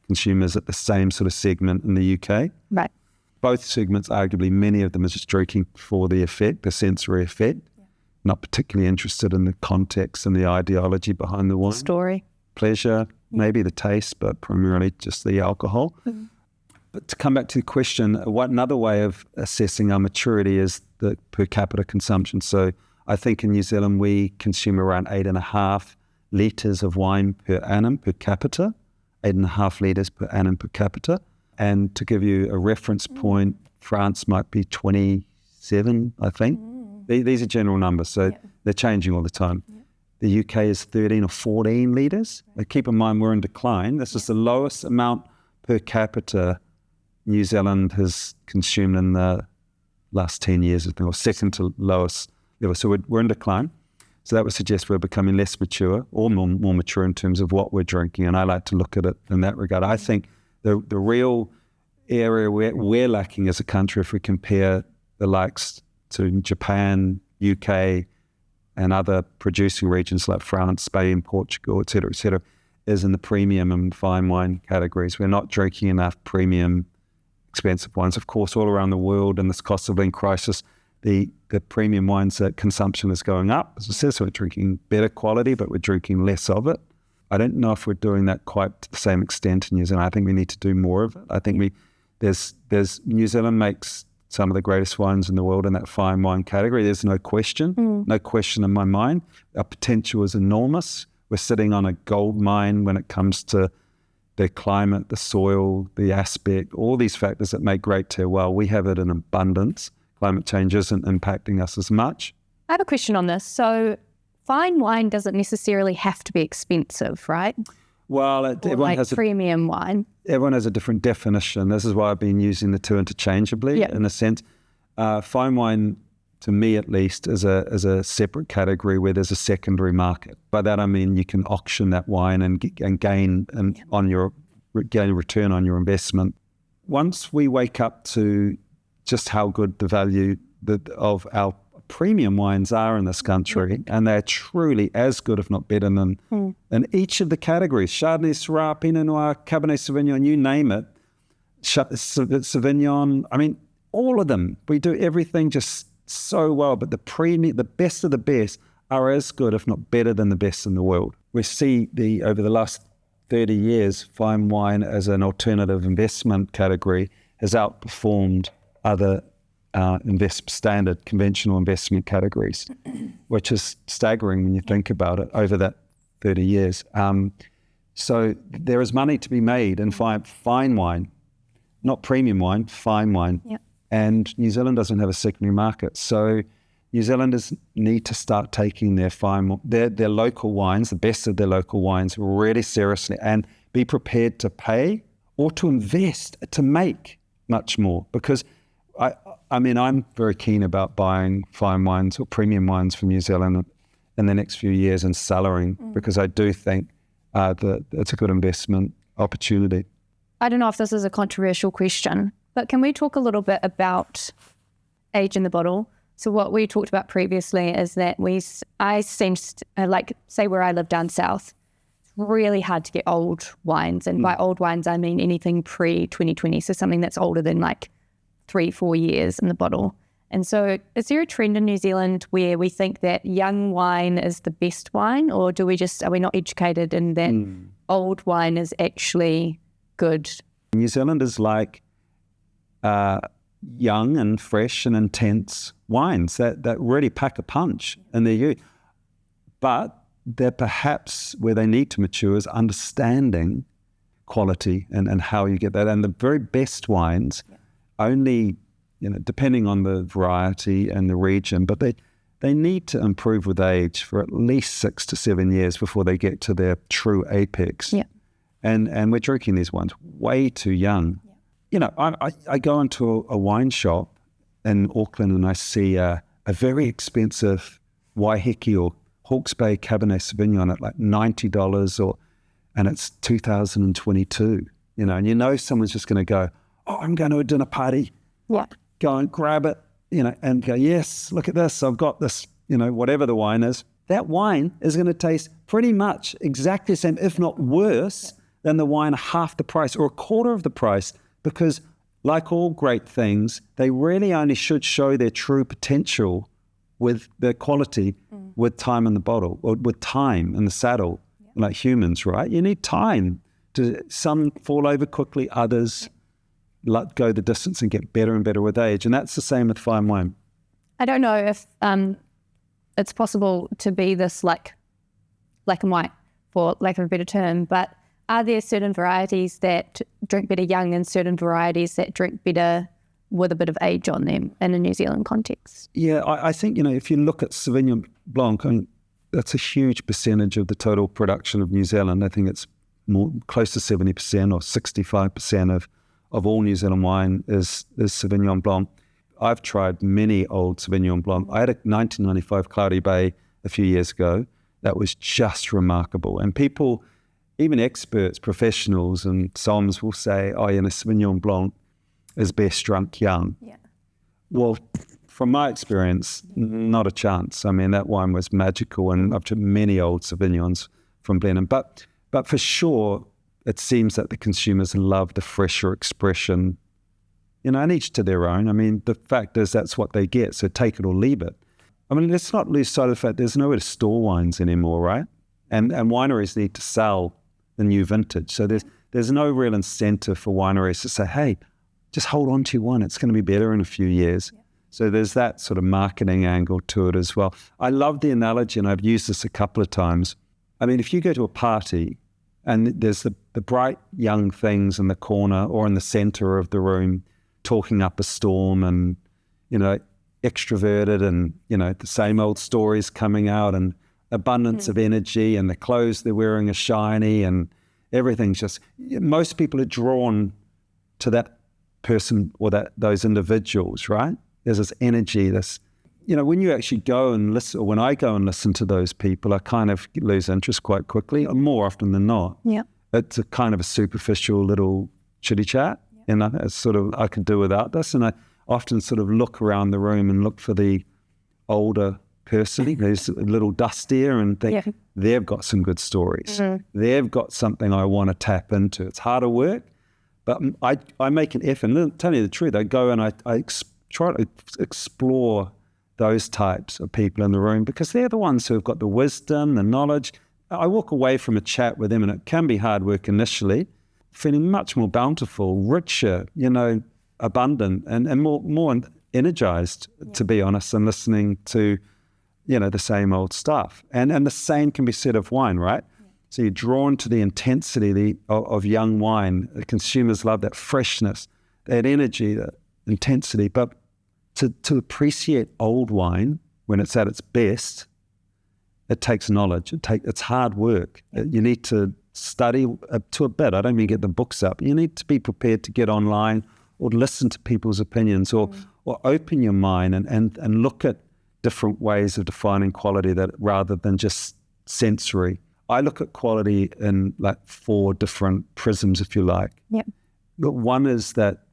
consumers at the same sort of segment in the UK. Right. Both segments, arguably, many of them are just drinking for the effect, the sensory effect, not particularly interested in the context and the ideology behind the wine. Story. Pleasure, maybe the taste, but primarily just the alcohol. Mm-hmm. But to come back to the question, another way of assessing our maturity is the per capita consumption. So I think in New Zealand, we consume around 8.5 litres of wine per annum per capita, 8.5 litres per annum per capita. And to give you a reference point, France might be 27, I think. These are general numbers, so they're changing all the time. The UK is 13 or 14 litres. But keep in mind, we're in decline. This is the lowest amount per capita New Zealand has consumed in the last 10 years, I think, or second to lowest level. So we're in decline. So that would suggest we're becoming less mature, or more mature in terms of what we're drinking. And I like to look at it in that regard. I think the real area where we're lacking as a country, if we compare the likes to Japan, UK, and other producing regions like France, Spain, Portugal, et cetera, is in the premium and fine wine categories. We're not drinking enough premium, expensive wines. Of course, all around the world in this cost of living crisis, the premium wines consumption is going up. As I said, so we're drinking better quality, but we're drinking less of it. I don't know if we're doing that quite to the same extent in New Zealand. I think we need to do more of it. I think there's New Zealand makes some of the greatest wines in the world in that fine wine category. There's no question in my mind. Our potential is enormous. We're sitting on a gold mine when it comes to the climate, the soil, the aspect, all these factors that make great terroir. We have it in abundance. Climate change isn't impacting us as much. I have a question on this. So fine wine doesn't necessarily have to be expensive, right? Well, everyone has premium wine. Everyone has a different definition. This is why I've been using the two interchangeably in a sense. Fine wine, to me at least, is a separate category where there's a secondary market. By that I mean you can auction that wine and gain a return on your investment. Once we wake up to just how good the value of our premium wines are in this country, and they're truly as good, if not better than in each of the categories. Chardonnay, Syrah, Pinot Noir, Cabernet Sauvignon, you name it. Sauvignon, I mean, all of them. We do everything just so well, but the best of the best are as good, if not better than the best in the world. We see over the last 30 years, fine wine as an alternative investment category has outperformed other standard conventional investment categories, which is staggering when you think about it over that 30 years. So there is money to be made in fine wine, not premium wine, fine wine. Yep. And New Zealand doesn't have a secondary market. So New Zealanders need to start taking their local wines, the best of their local wines, really seriously, and be prepared to pay or to invest to make much more. Because I mean, I'm very keen about buying fine wines or premium wines from New Zealand in the next few years and cellaring, because I do think that it's a good investment opportunity. I don't know if this is a controversial question, but can we talk a little bit about age in the bottle? So what we talked about previously is that I seem like, say where I live down south, it's really hard to get old wines. And by old wines, I mean anything pre-2020. So something that's older than like 3-4 years in the bottle. And so is there a trend in New Zealand where we think that young wine is the best wine, or are we not educated in that old wine is actually good? New Zealanders like young and fresh and intense wines that really pack a punch in their youth. But they're perhaps where they need to mature is understanding quality and how you get that. And the very best wines only, depending on the variety and the region, but they need to improve with age for at least 6 to 7 years before they get to their true apex. Yeah. And we're drinking these wines way too young. Yeah. I go into a wine shop in Auckland and I see a very expensive Waiheke or Hawke's Bay Cabernet Sauvignon at like $90 and it's 2022, and someone's just going to go, oh, I'm going to a dinner party. Yeah. Go and grab it, and go, yes, look at this. I've got this, whatever the wine is. That wine is going to taste pretty much exactly the same, if not worse, than the wine half the price or a quarter of the price, because like all great things, they really only should show their true potential with their quality with time in the bottle or with time in the saddle, like humans, right? You need time. Some fall over quickly, others let go the distance and get better and better with age. And that's the same with fine wine. I don't know if it's possible to be this like black and white, for lack of a better term, but are there certain varieties that drink better young and certain varieties that drink better with a bit of age on them in a New Zealand context? Yeah, I think, if you look at Sauvignon Blanc, that's a huge percentage of the total production of New Zealand. I think it's more close to 70% or 65% of all New Zealand wine is Sauvignon Blanc. I've tried many old Sauvignon Blanc. I had a 1995 Cloudy Bay a few years ago that was just remarkable. And people, even experts, professionals and somms will say, Sauvignon Blanc is best drunk young. Yeah. Well, from my experience, not a chance. I mean, that wine was magical, and up to many old Sauvignons from Blenheim. But for sure, it seems that the consumers love the fresher expression, and each to their own. I mean, the fact is that's what they get, so take it or leave it. I mean, let's not lose sight of the fact there's nowhere to store wines anymore, right? And wineries need to sell the new vintage. So there's no real incentive for wineries to say, hey, just hold on to your wine. It's going to be better in a few years. Yeah. So there's that sort of marketing angle to it as well. I love the analogy, and I've used this a couple of times. I mean, if you go to a party and there's the bright young things in the corner or in the center of the room talking up a storm and, extroverted and, the same old stories coming out and abundance of energy, and the clothes they're wearing are shiny and everything's just, most people are drawn to that person or those individuals, right? There's this energy, when you actually go and listen, or when I go and listen to those people, I kind of lose interest quite quickly, more often than not. Yeah. It's a kind of a superficial little chitty chat, and it's sort of, I could do without this. And I often sort of look around the room and look for the older person who's a little dustier and think they've got some good stories. They've got something I want to tap into. It's harder work, but I make an effort. And tell you the truth, I go and I try to explore those types of people in the room because they're the ones who have got the wisdom, the knowledge. I walk away from a chat with them, and it can be hard work initially, feeling much more bountiful, richer, abundant, and more energized, to be honest, and listening to, the same old stuff. And the same can be said of wine, right? So you're drawn to the intensity of young wine. The consumers love that freshness, that energy, that intensity. But to appreciate old wine when it's at its best, it takes knowledge. It's hard work. You need to study to a bit. I don't mean get the books up. You need to be prepared to get online or listen to people's opinions or open your mind and look at different ways of defining quality that rather than just sensory. I look at quality in like 4 different prisms, if you like. Yep. But one is that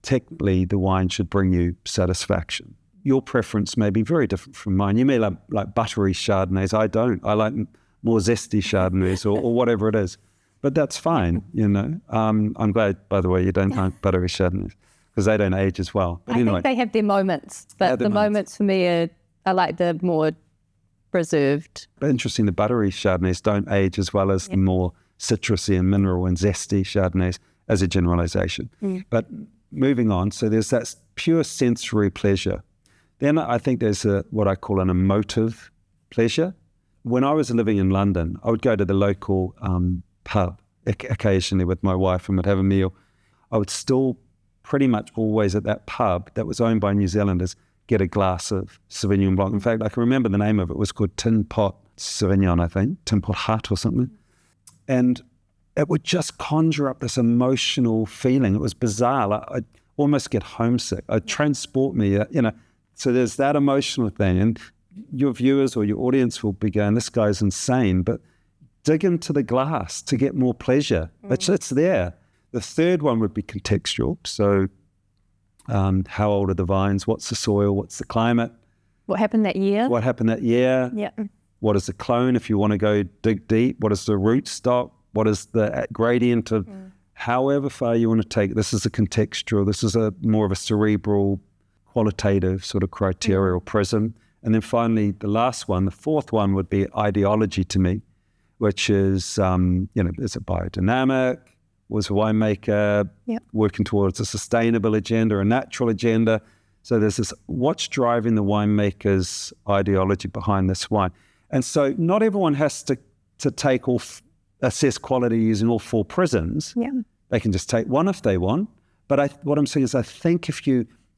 technically the wine should bring you satisfaction. Your preference may be very different from mine. You may like buttery Chardonnays. I don't. I like more zesty Chardonnays or whatever it is. But that's fine, I'm glad, by the way, you don't like buttery Chardonnays because they don't age as well. But anyway, think they have their moments, but the moments for me are like the more preserved. But interesting, the buttery Chardonnays don't age as well as the more citrusy and mineral and zesty Chardonnays as a generalization. But moving on, so there's that pure sensory pleasure. Then I think there's what I call an emotive pleasure. When I was living in London, I would go to the local pub occasionally with my wife and would have a meal. I would still pretty much always at that pub that was owned by New Zealanders get a glass of Sauvignon Blanc. In fact, I can remember the name of it. It was called Tin Pot Sauvignon, I think, Tin Pot Hut or something. And it would just conjure up this emotional feeling. It was bizarre. I'd almost get homesick. It'd transport me, So there's that emotional thing. And your viewers or your audience will be going, this guy's insane. But dig into the glass to get more pleasure. It's there. The third one would be contextual. So how old are the vines? What's the soil? What's the climate? What happened that year? Yeah. What is the clone if you want to go dig deep? What is the root stock? What is the gradient of however far you want to take it? This is a contextual. This is more of a cerebral, qualitative sort of criteria or prism. And then finally, the last one, the fourth one would be ideology to me, which is, is it biodynamic? Was a winemaker working towards a sustainable agenda, a natural agenda? So there's this, what's driving the winemaker's ideology behind this wine? And so not everyone has to take assess quality using all 4 prisms. They can just take one if they want. But what I'm saying is I think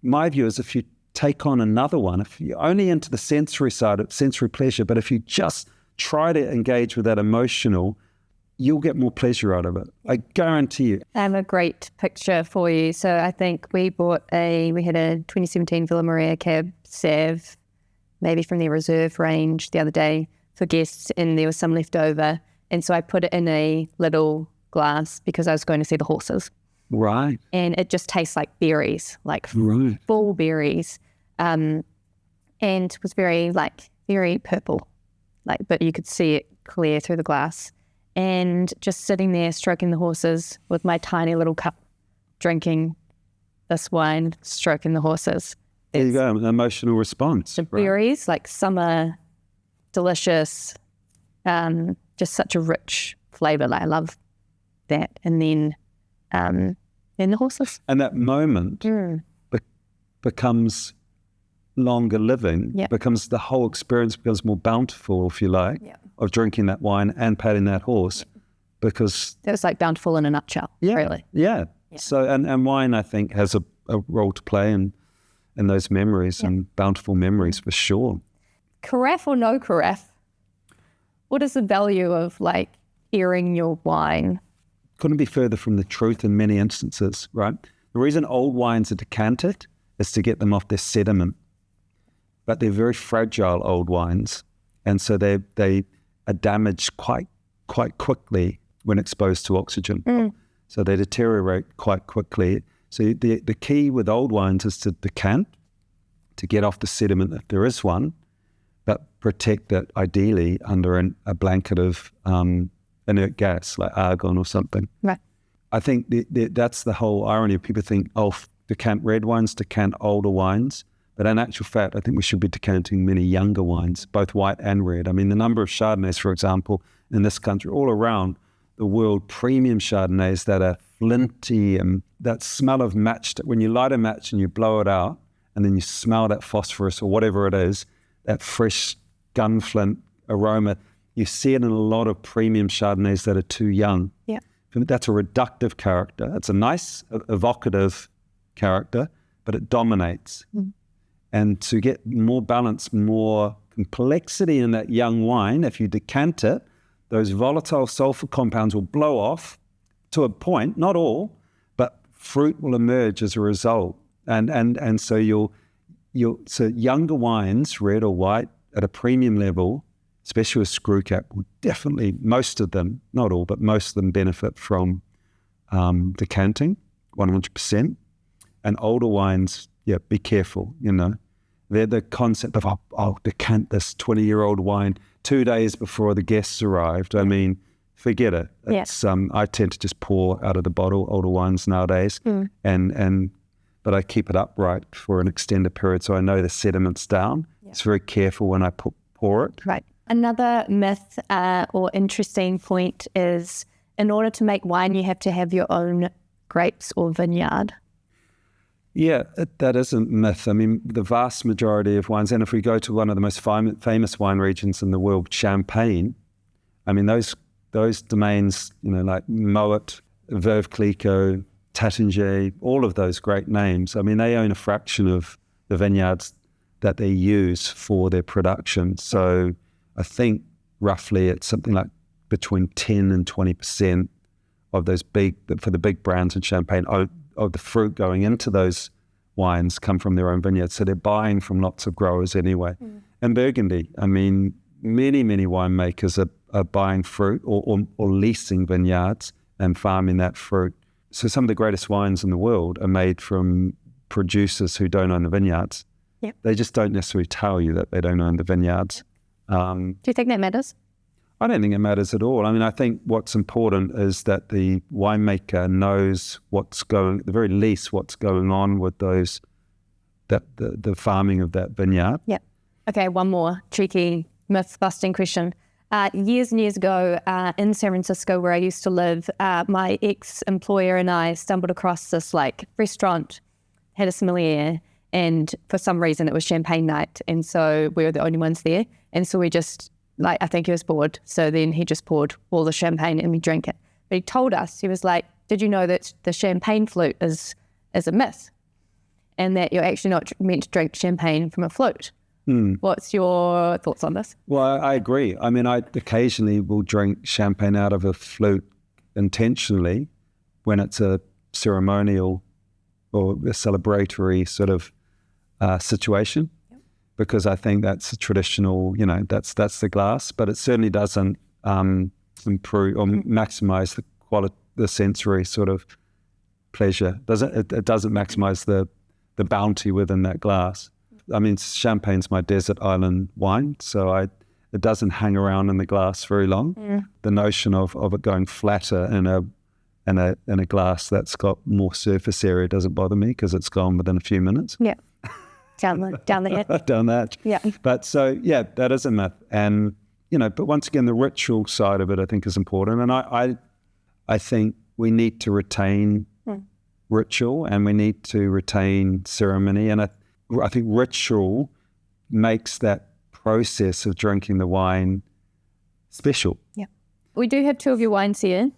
my view is if you take on another one, if you're only into the sensory side of sensory pleasure, but if you just try to engage with that emotional, you'll get more pleasure out of it. I guarantee you. I have a great picture for you. So I think we had a 2017 Villa Maria Cab Sav, maybe from their reserve range the other day for guests, and there was some left over. And so I put it in a little glass because I was going to see the horses. Right. And it just tastes like berries, like full berries. And was very purple, but you could see it clear through the glass. And just sitting there stroking the horses with my tiny little cup, drinking this wine, stroking the horses. There you go, an emotional response. The berries, like summer, delicious, just such a rich flavor. I love that. And then the horses. And that moment becomes longer living, becomes the whole experience becomes more bountiful, if you like, of drinking that wine and patting that horse, because that was like Bountiful in a nutshell, really. Yeah. So and wine, I think, has a role to play in those memories and bountiful memories for sure. Carafe or no carafe? What is the value of airing your wine? Couldn't be further from the truth in many instances, right? The reason old wines are decanted is to get them off their sediment. But they're very fragile old wines, and so they are damaged quite quickly when exposed to oxygen. So they deteriorate quite quickly. So the key with old wines is to decant, to get off the sediment if there is one, but protect it ideally under a blanket of inert gas like argon or something. Right. I think that's the whole irony. People think, decant red wines, decant older wines. But in actual fact, I think we should be decanting many younger wines, both white and red. I mean, the number of Chardonnays, for example, in this country, all around the world, premium Chardonnays that are flinty and that smell of match, when you light a match and you blow it out and then you smell that phosphorus or whatever it is, that fresh gunflint aroma, you see it in a lot of premium Chardonnays that are too young. Yeah. That's a reductive character. It's a nice, evocative character, but it dominates. And to get more balance, more complexity in that young wine, if you decant it, those volatile sulfur compounds will blow off to a point, not all, but fruit will emerge as a result. And so so younger wines, red or white, at a premium level, especially with screw cap, will definitely, most of them, not all, but most of them benefit from decanting, 100%. And older wines, be careful, They're the concept of, I'll decant this 20-year-old wine 2 days before the guests arrived. I mean, forget it. It's, I tend to just pour out of the bottle, older wines nowadays, but I keep it upright for an extended period so I know the sediment's down. It's very careful when I pour it. Right. Another myth or interesting point is, in order to make wine, you have to have your own grapes or vineyard. Yeah, that is a myth. I mean, the vast majority of wines, and if we go to one of the most famous wine regions in the world, Champagne, I mean, those domains, like Moet, Veuve Clicquot, Taittinger, all of those great names, I mean, they own a fraction of the vineyards that they use for their production. So I think roughly it's something like between 10 and 20% of those for the big brands in Champagne, of the fruit going into those wines come from their own vineyards. So they're buying from lots of growers anyway. And Burgundy, I mean, many winemakers are buying fruit or leasing vineyards and farming that fruit. So some of the greatest wines in the world are made from producers who don't own the vineyards. Yep. They just don't necessarily tell you that they don't own the vineyards. Do you think that matters? I don't think it matters at all. I mean, I think what's important is that the winemaker knows at the very least, what's going on with the farming of that vineyard. Yeah. Okay, one more tricky myth-busting question. Years and years ago, in San Francisco, where I used to live, my ex-employer and I stumbled across this restaurant, had a sommelier, and for some reason it was champagne night, and so we were the only ones there, and so we just, I think he was bored, so then he just poured all the champagne and we drank it. But he told us, he was like, did you know that the champagne flute is a myth, and that you're actually not meant to drink champagne from a flute? What's your thoughts on this? Well, I agree. I mean, I occasionally will drink champagne out of a flute intentionally when it's a ceremonial or a celebratory sort of situation, because I think that's a traditional, that's the glass, but it certainly doesn't improve or maximize the sensory sort of pleasure. It doesn't maximize the bounty within that glass. I mean, champagne's my desert island wine, so it doesn't hang around in the glass very long. The notion of it going flatter in a glass that's got more surface area doesn't bother me, because it's gone within a few minutes. Yeah, down the head. Down that. Yeah. But so that is a myth, and but once again, the ritual side of it I think is important, and I think we need to retain ritual, and we need to retain ceremony, and I think ritual makes that process of drinking the wine special. Yeah. We do have two of your wines here.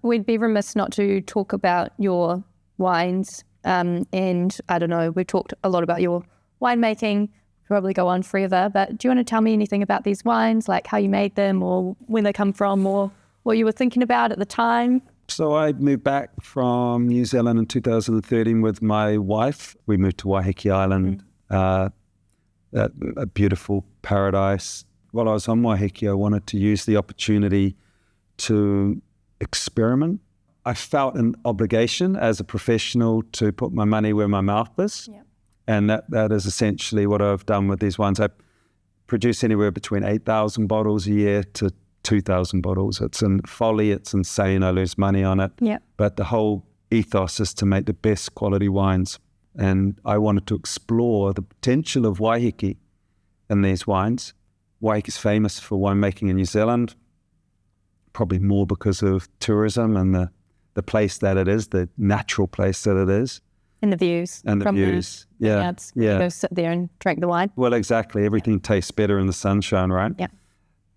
We'd be remiss not to talk about your wines. And I don't know, we've talked a lot about your winemaking, probably go on forever, but do you want to tell me anything about these wines, like how you made them or when they come from or what you were thinking about at the time? So I moved back from New Zealand in 2013 with my wife. We moved to Waiheke Island, a beautiful paradise. While I was on Waiheke, I wanted to use the opportunity to experiment. I felt an obligation as a professional to put my money where my mouth is. Yeah. And that is essentially what I've done with these wines. I produce anywhere between 8,000 bottles a year to 2,000 bottles. It's folly, it's insane. I lose money on it. Yeah. But the whole ethos is to make the best quality wines. And I wanted to explore the potential of Waiheke in these wines. Waiheke is famous for winemaking in New Zealand, probably more because of tourism and the place that it is, the natural place that it is. And the views. And the views. Yeah. You go sit there and drink the wine. Well, exactly. Everything tastes better in the sunshine, right? Yeah.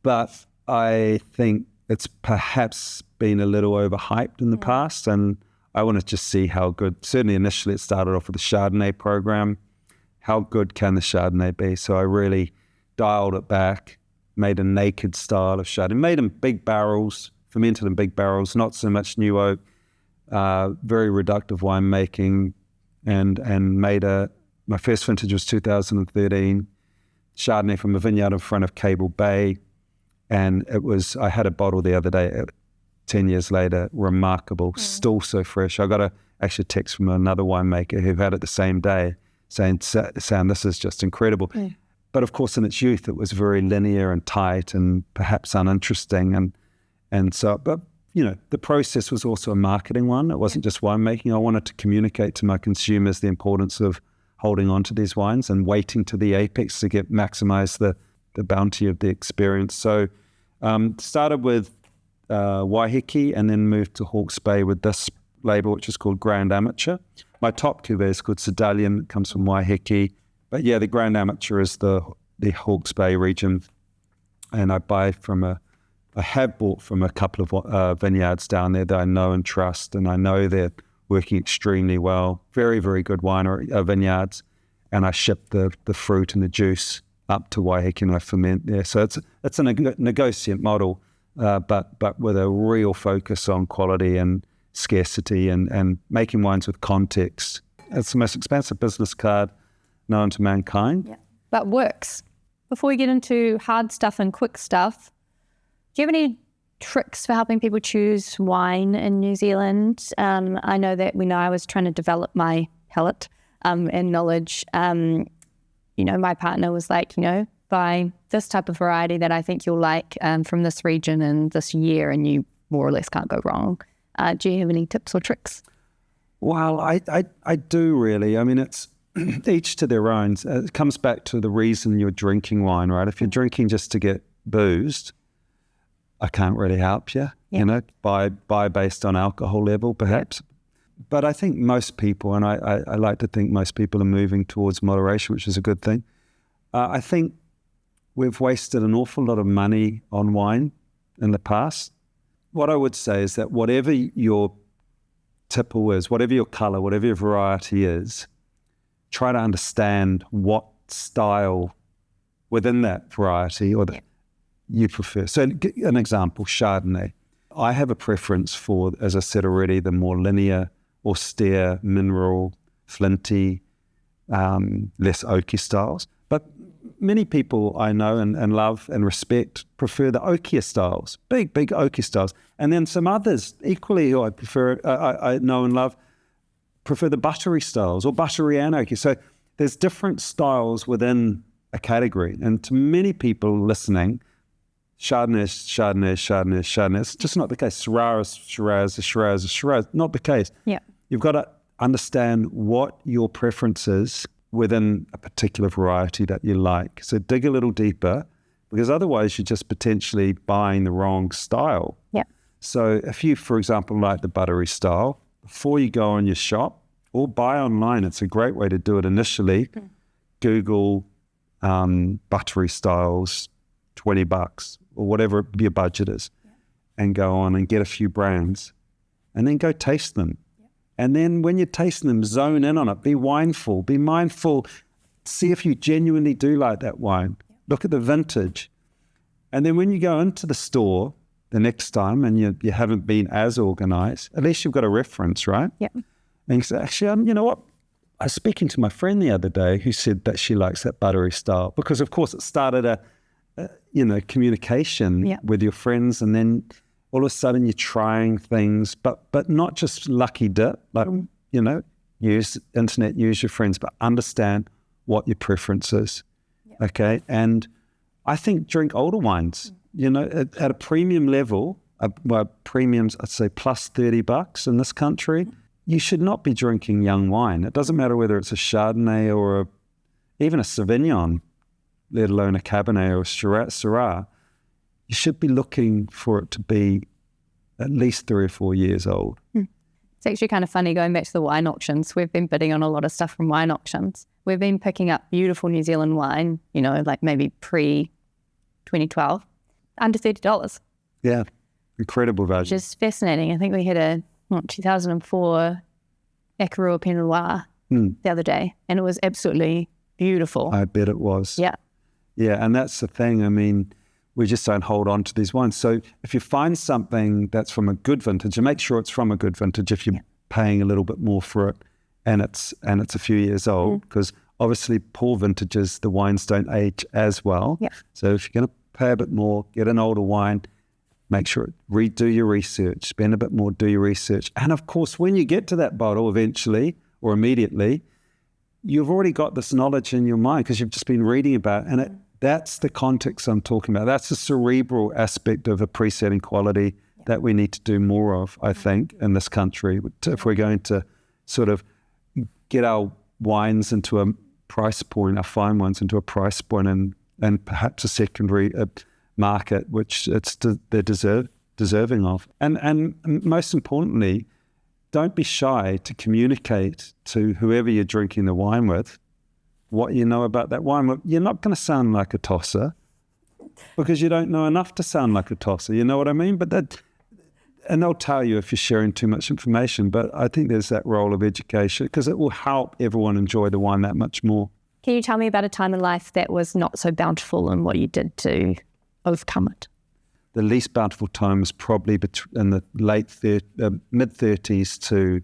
But I think it's perhaps been a little overhyped in the past, and I want to just see how good. Certainly initially it started off with the Chardonnay program. How good can the Chardonnay be? So I really dialed it back, made a naked style of Chardonnay, made them big barrels, fermented in big barrels, not so much new oak, very reductive winemaking, and made my first vintage was 2013, Chardonnay from a vineyard in front of Cable Bay. And I had a bottle the other day, 10 years later, remarkable, still so fresh. I got actually a text from another winemaker who had it the same day saying, Sam, this is just incredible. Yeah. But of course, in its youth, it was very linear and tight and perhaps uninteresting. And so, but the process was also a marketing one. It wasn't just winemaking. I wanted to communicate to my consumers the importance of holding on to these wines and waiting to the apex to maximize the bounty of the experience. So started with Waiheke and then moved to Hawke's Bay with this label, which is called Grand Amateur. My top cuvee is called Sedalian. It comes from Waiheke. But yeah, the Grand Amateur is the Hawke's Bay region. And I have bought from a couple of vineyards down there that I know and trust, and I know they're working extremely well. Very, very good vineyards. And I ship the fruit and the juice up to Waiheke and I ferment there. So it's a negotiant model, but with a real focus on quality and scarcity and making wines with context. It's the most expensive business card known to mankind. Yeah, but works. Before we get into hard stuff and quick stuff, do you have any tricks for helping people choose wine in New Zealand? I know that when I was trying to develop my palate and knowledge, my partner was like, buy this type of variety that I think you'll like from this region and this year, and you more or less can't go wrong. Do you have any tips or tricks? Well, I do really. I mean, it's each to their own. It comes back to the reason you're drinking wine, right? If you're drinking just to get boozed, I can't really help you, buy based on alcohol level, perhaps. But I think most people, and I like to think most people are moving towards moderation, which is a good thing. I think we've wasted an awful lot of money on wine in the past. What I would say is that whatever your tipple is, whatever your color, whatever your variety is, try to understand what style within that variety or you prefer. So an example, Chardonnay. I have a preference for, as I said already, the more linear, austere, mineral, flinty, less oaky styles. But many people I know and love and respect prefer the oakier styles, big oaky styles. And then some others equally who I prefer, I know and love, prefer the buttery styles or buttery and oaky. So there's different styles within a category. And to many people listening, Chardonnay, it's just not the case. Shiraz, not the case. Yeah. You've got to understand what your preference is within a particular variety that you like. So dig a little deeper, because otherwise you're just potentially buying the wrong style. Yeah. So if you, for example, like the buttery style, before you go on your shop or buy online, it's a great way to do it initially. Google buttery styles, $20 or whatever your budget is, and go on and get a few brands and then go taste them. And then when you're tasting them, zone in on it. Be mindful. See if you genuinely do like that wine. Look at the vintage. And then when you go into the store the next time and you haven't been as organized, at least you've got a reference, right? Yeah. And you say, actually, you know what? I was speaking to my friend the other day who said that she likes that buttery style because, of course, it started a communication with your friends, and then all of a sudden you're trying things, but not just lucky dip, like, use the internet, use your friends, but understand what your preference is. Yep. Okay. And I think drink older wines, at a premium level, premiums, I'd say plus $30 in this country. You should not be drinking young wine. It doesn't matter whether it's a Chardonnay or even a Sauvignon, let alone a Cabernet or a Syrah. You should be looking for it to be at least 3 or 4 years old. It's actually kind of funny going back to the wine auctions. We've been bidding on a lot of stuff from wine auctions. We've been picking up beautiful New Zealand wine, like maybe pre-2012, under $30. Yeah, incredible value. Which is fascinating. I think we had a 2004 Akarua Pinot Noir the other day, and it was absolutely beautiful. I bet it was. Yeah. Yeah, and that's the thing. I mean, we just don't hold on to these wines. So if you find something that's from a good vintage, and make sure it's from a good vintage if you're paying a little bit more for it and it's a few years old, because obviously poor vintages, the wines don't age as well. Yeah. So if you're going to pay a bit more, get an older wine, make sure, redo your research, spend a bit more, do your research. And of course, when you get to that bottle eventually or immediately, you've already got this knowledge in your mind because you've just been reading about it. And that's the context I'm talking about. That's the cerebral aspect of appreciating quality that we need to do more of, I think, in this country. If we're going to sort of get our wines into a price point, our fine wines into a price point and perhaps a secondary market, which they're deserving of. And most importantly, don't be shy to communicate to whoever you're drinking the wine with what you know about that wine. You're not going to sound like a tosser because you don't know enough to sound like a tosser. You know what I mean? And they'll tell you if you're sharing too much information. But I think there's that role of education because it will help everyone enjoy the wine that much more. Can you tell me about a time in life that was not so bountiful and what you did to overcome it? The least bountiful time was probably in the mid-30s to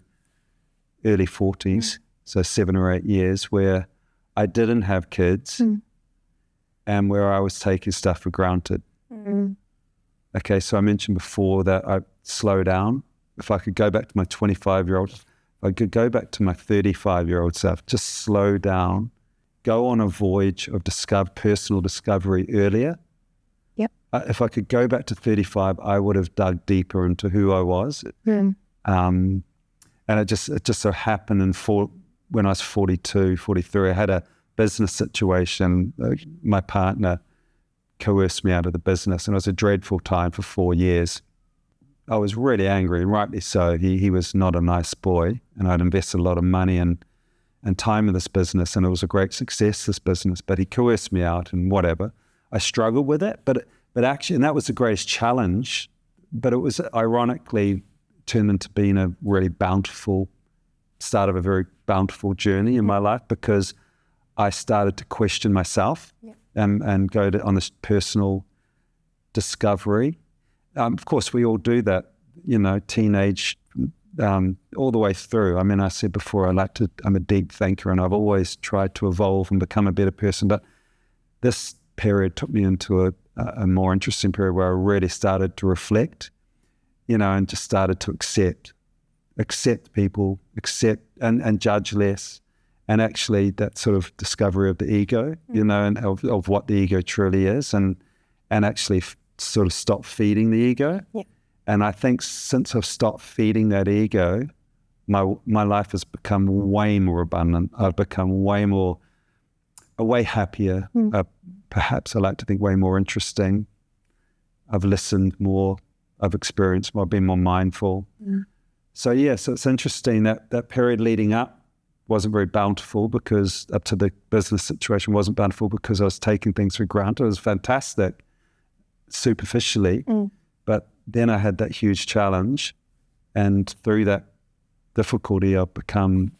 early 40s, so 7 or 8 years, where I didn't have kids and where I was taking stuff for granted. Okay, so I mentioned before that I slow down. If I could go back to my 25-year-old, if I could go back to my 35-year-old self, just slow down, go on a voyage of personal discovery earlier. Yep. If I could go back to 35, I would have dug deeper into who I was. And it just so happened when I was 42, 43, I had a business situation. My partner coerced me out of the business, and it was a dreadful time for 4 years. I was really angry, and rightly so. He was not a nice boy, and I'd invested a lot of money and time in this business, and it was a great success, this business, but he coerced me out and whatever. I struggled with it, but actually, and that was the greatest challenge, but it was ironically turned into being a really bountiful start of a very bountiful journey in my life, because I started to question myself and go on this personal discovery. Of course, we all do that, teenage, all the way through. I mean, I said before, I'm a deep thinker and I've always tried to evolve and become a better person. But this period took me into a more interesting period where I really started to reflect, and just started to accept people, and judge less. And actually that sort of discovery of the ego, and of what the ego truly is, and actually sort of stop feeding the ego. Yeah. And I think since I've stopped feeding that ego, my life has become way more abundant. I've become way happier. Perhaps I like to think way more interesting. I've listened more. I've experienced more. I've been more mindful. So it's interesting that period leading up wasn't very bountiful, because up to the business situation wasn't bountiful because I was taking things for granted. It was fantastic superficially, but then I had that huge challenge, and through that difficulty I've become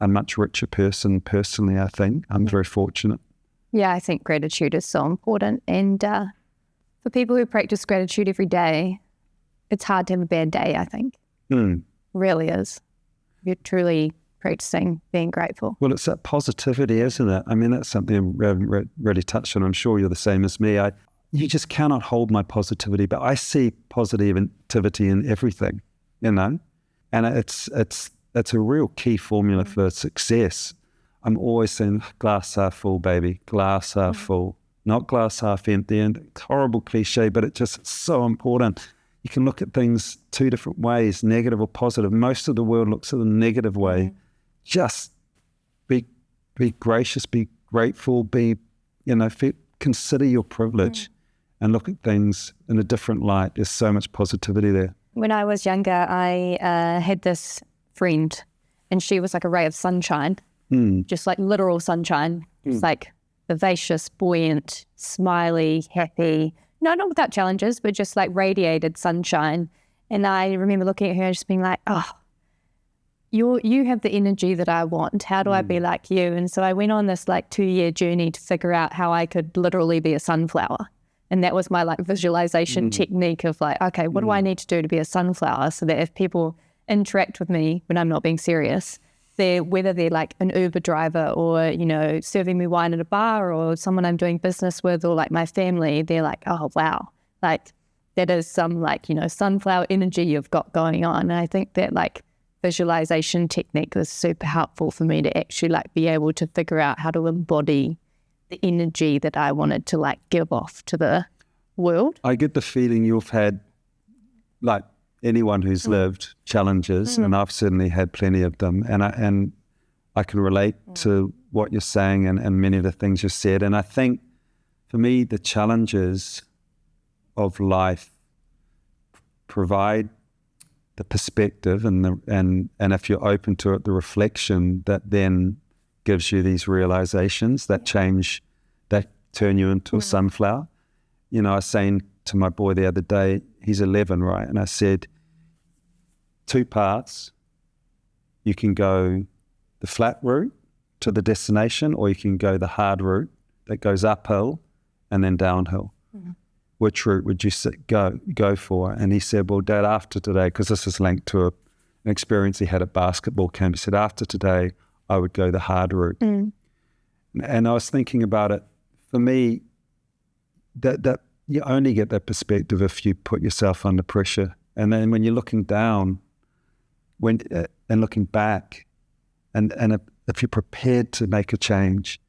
a much richer person personally. I think I'm very fortunate. Yeah, I think gratitude is so important, and for people who practice gratitude every day, it's hard to have a bad day, I think. Really is. You're truly practicing being grateful. Well, it's that positivity, isn't it? I mean, that's something I haven't really touched on. I'm sure you're the same as me. You just cannot hold my positivity, but I see positivity in everything, and it's that's a real key formula for success. I'm always saying glass half full, baby, glass half full, not glass half empty. And horrible cliche, but it's so important. You can look at things two different ways, negative or positive. Most of the world looks at the negative way. Just be gracious, be grateful, consider your privilege and look at things in a different light. There's so much positivity there. When I was younger, I had this friend, and she was like a ray of sunshine, just like literal sunshine. It's like vivacious, buoyant, smiley, happy. No, not without challenges, but just like radiated sunshine. And I remember looking at her and just being like, oh, you have the energy that I want. How do I be like you? And so I went on this like 2-year journey to figure out how I could literally be a sunflower. And that was my like visualization technique of like, okay, what do I need to do to be a sunflower so that if people interact with me when I'm not being serious, whether they're like an Uber driver or, serving me wine at a bar or someone I'm doing business with or like my family, they're like, oh, wow, like that is some like, sunflower energy you've got going on. And I think that like visualization technique was super helpful for me to actually like be able to figure out how to embody the energy that I wanted to like give off to the world. I get the feeling you've had, like anyone who's lived, challenges, and I've certainly had plenty of them, and I can relate to what you're saying and many of the things you said. And I think for me, the challenges of life provide the perspective and if you're open to it, the reflection that then gives you these realizations that turn you into a sunflower. I was saying to my boy the other day, he's 11, right? And I said, 2 paths. You can go the flat route to the destination, or you can go the hard route that goes uphill and then downhill. Which route would you go for? And he said, well, Dad, after today, because this is linked to an experience he had at basketball camp, he said, after today, I would go the hard route. And I was thinking about it. For me, that you only get that perspective if you put yourself under pressure. And then when you're looking down, and looking back, and if you're prepared to make a change,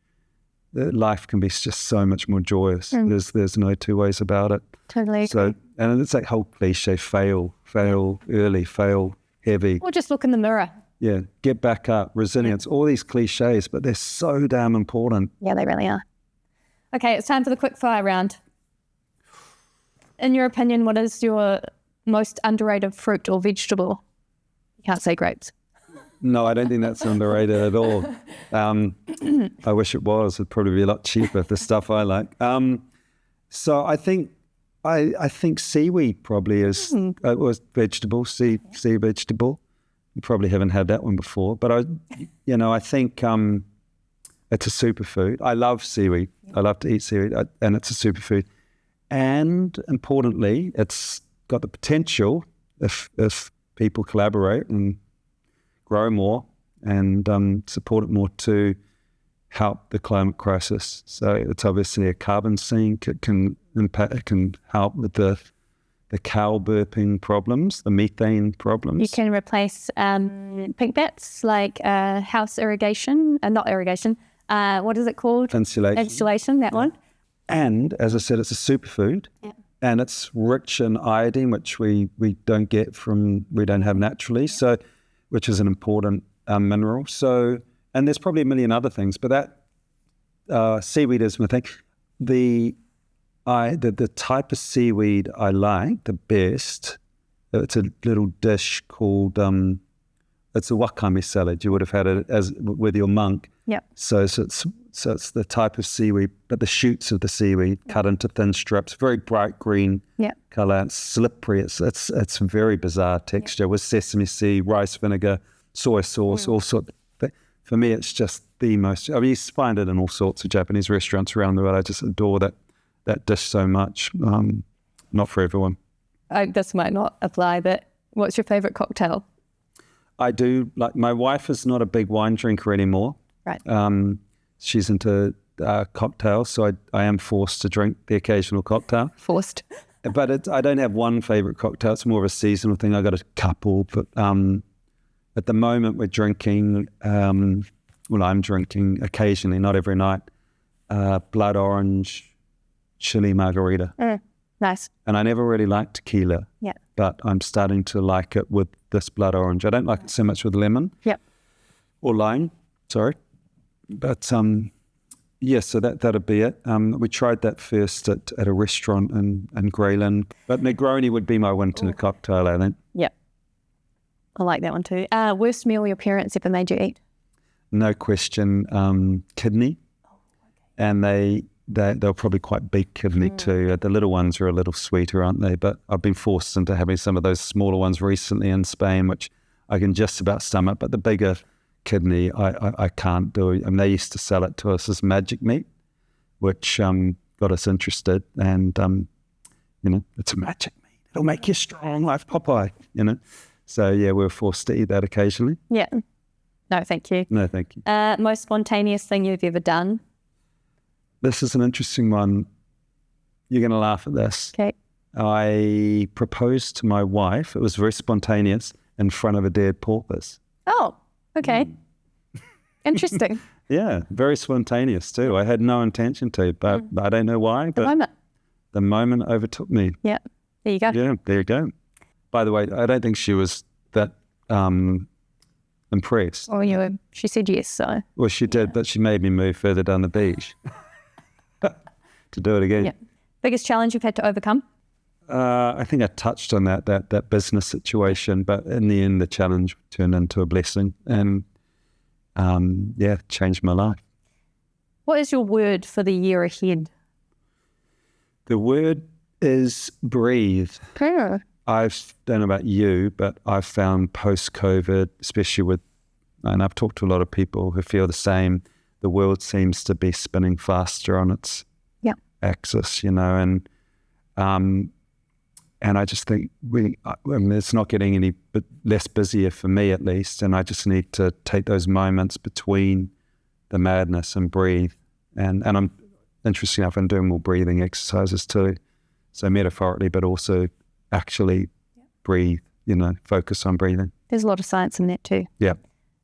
life can be just so much more joyous. There's no two ways about it. Totally. So, and it's like whole cliche: fail early, fail heavy, or just look in the mirror. Yeah, get back up, resilience, all these cliches, but they're so damn important. Yeah, they really are. Okay, it's time for the quick fire round. In your opinion, what is your most underrated fruit or vegetable? You can't say grapes. No, I don't think that's underrated at all. I wish it was. It'd probably be a lot cheaper, the stuff I like. So I think seaweed probably is was vegetable, sea vegetable. You probably haven't had that one before, but I think it's a superfood. I love seaweed. I love to eat seaweed, and it's a superfood. And importantly, it's got the potential, if people collaborate and grow more and support it more, to help the climate crisis. So it's obviously a carbon sink. It can help with the cow burping problems, the methane problems. You can replace pink bats like house irrigation, not irrigation. What is it called? Insulation, that one. And as I said, it's a superfood. Yeah. And it's rich in iodine, which we don't have naturally. So, which is an important mineral. So, and there's probably a million other things, but that seaweed is my thing. The type of seaweed I like the best, it's a little dish called, it's a wakame salad. You would have had it with your monk. Yeah. So it's the type of seaweed, but the shoots of the seaweed cut into thin strips, very bright green color. It's slippery. It's very bizarre texture with sesame seed, rice vinegar, soy sauce, all sorts. But for me, it's just the most. I mean, you find it in all sorts of Japanese restaurants around the world. I just adore that dish so much. Not for everyone. This might not apply, but what's your favorite cocktail? I do like. My wife is not a big wine drinker anymore. Right. She's into cocktails, so I am forced to drink the occasional cocktail. Forced. But I don't have one favorite cocktail. It's more of a seasonal thing. I got a couple, but At the moment, we're drinking, I'm drinking occasionally, not every night, blood orange chili margarita. Nice. And I never really liked tequila. Yeah. But I'm starting to like it with this blood orange. I don't like it so much with lemon. Yep. Or lime, sorry. But so that'd be it. We tried that first at a restaurant in Greyland. But Negroni would be my winter cocktail, I think. Yep. I like that one too. Worst meal your parents ever made you eat? No question, kidney. And they're probably quite big kidney too. The little ones are a little sweeter, aren't they? But I've been forced into having some of those smaller ones recently in Spain, which I can just about stomach. But the bigger kidney, I can't do. And they used to sell it to us as magic meat, which got us interested. And, it's a magic meat. It'll make you strong like Popeye, So, yeah, we were forced to eat that occasionally. Yeah. No, thank you. No, thank you. Most spontaneous thing you've ever done? This is an interesting one. You're going to laugh at this. Okay. I proposed to my wife. It was very spontaneous in front of a dead porpoise. Oh, okay. Interesting. Yeah, very spontaneous too. I had no intention to, but I don't know why. But the moment overtook me. Yeah, there you go. Yeah, there you go. By the way, I don't think she was that impressed. Oh, she said yes, so. Well, she did, but she made me move further down the beach to do it again. Yeah. Biggest challenge you've had to overcome? I think I touched on that business situation, but in the end, the challenge turned into a blessing and, changed my life. What is your word for the year ahead? The word is breathe. Okay. I don't know about you, but I've found post-COVID, especially and I've talked to a lot of people who feel the same, the world seems to be spinning faster on its axis, and I just think it's not getting any less busier for me at least, and I just need to take those moments between the madness and breathe. And I'm, interesting enough, I'm doing more breathing exercises too. So metaphorically, but also actually breathe, focus on breathing. There's a lot of science in that too. Yeah.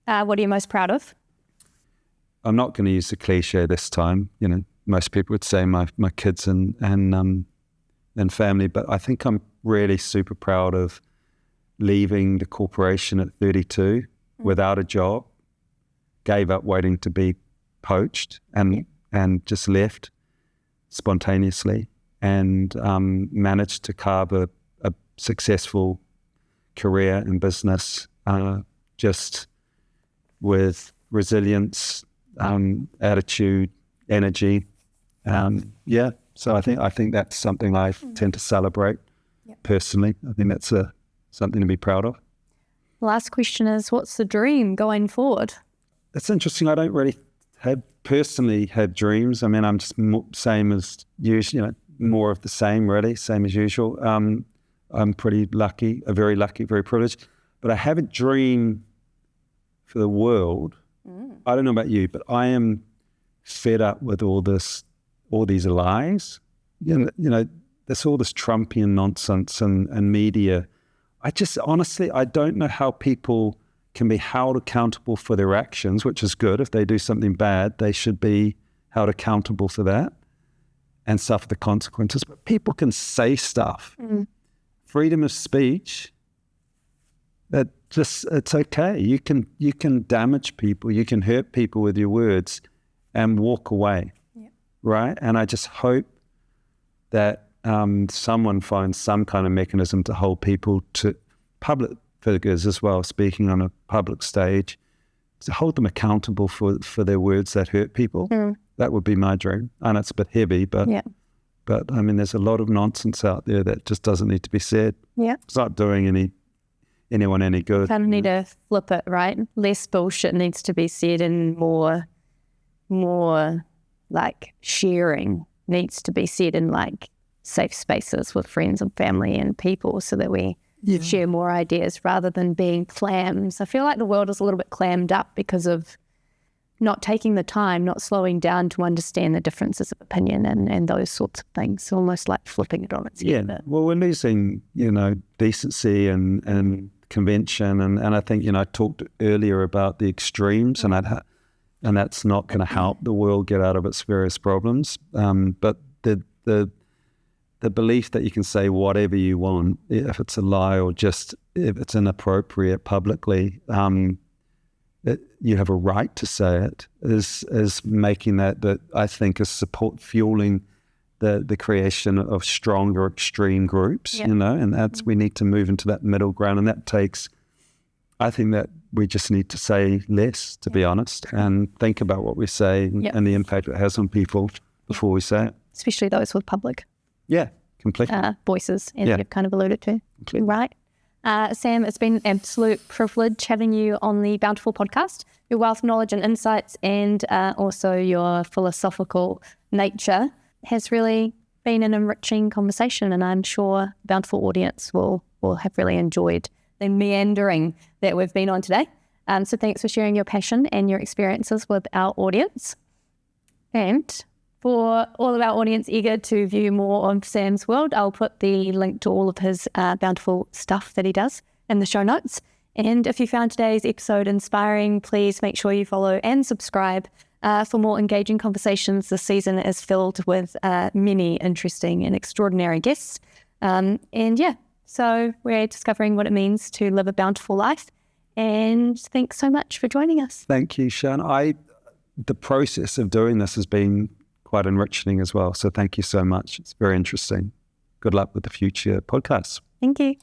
What are you most proud of? I'm not going to use the cliche this time. Most people would say my kids and family, but I think I'm really super proud of leaving the corporation at 32 without a job, gave up waiting to be poached and just left spontaneously and managed to carve a successful career in business just with resilience, attitude, energy. So I think that's something I tend to celebrate personally. I think that's something to be proud of. Last question is, what's the dream going forward? It's interesting. I don't really personally have dreams. I mean, I'm just same as usual, more of the same, really, same as usual. I'm pretty lucky, very privileged. But I have a dream for the world. I don't know about you, but I am fed up with all these lies. There's all this Trumpian nonsense and media. I just honestly, I don't know how people can be held accountable for their actions, which is good. If they do something bad, they should be held accountable for that and suffer the consequences. But people can say stuff. Freedom of speech, it's okay. You can damage people, you can hurt people with your words and walk away, right? And I just hope that someone finds some kind of mechanism to hold people, to public figures as well, speaking on a public stage, to hold them accountable for their words that hurt people. That would be my dream. And it's a bit heavy, but I mean, there's a lot of nonsense out there that just doesn't need to be said. Yeah, it's not doing anyone any good. Kind of need to flip it, right? Less bullshit needs to be said, and more like sharing needs to be said in like safe spaces with friends and family and people, so that we share more ideas rather than being clams. I feel like the world is a little bit clammed up because of not taking the time, not slowing down to understand the differences of opinion and those sorts of things, almost like flipping it on its head. Well, we're losing, decency and convention. And I think, I talked earlier about the extremes, and that's not going to help the world get out of its various problems. But the belief that you can say whatever you want, if it's a lie or just if it's inappropriate publicly, you have a right to say it, is making that I think is fueling the creation of stronger extreme groups, and that's, we need to move into that middle ground, and that takes, I think that we just need to say less, to be honest, and think about what we say and the impact it has on people before we say it. Especially those with public completely voices, as you've kind of alluded to. Completely. Right. Sam, it's been an absolute privilege having you on the Bountiful Podcast. Your wealth of knowledge and insights, and also your philosophical nature, has really been an enriching conversation, and I'm sure the Bountiful audience will have really enjoyed the meandering that we've been on today. So thanks for sharing your passion and your experiences with our audience. And for all of our audience eager to view more of Sam's world, I'll put the link to all of his Bountiful stuff that he does in the show notes. And if you found today's episode inspiring, please make sure you follow and subscribe for more engaging conversations. This season is filled with many interesting and extraordinary guests. So we're discovering what it means to live a bountiful life. And thanks so much for joining us. Thank you, Sharon. The process of doing this has been quite enriching as well. So thank you so much. It's very interesting. Good luck with the future podcasts. Thank you.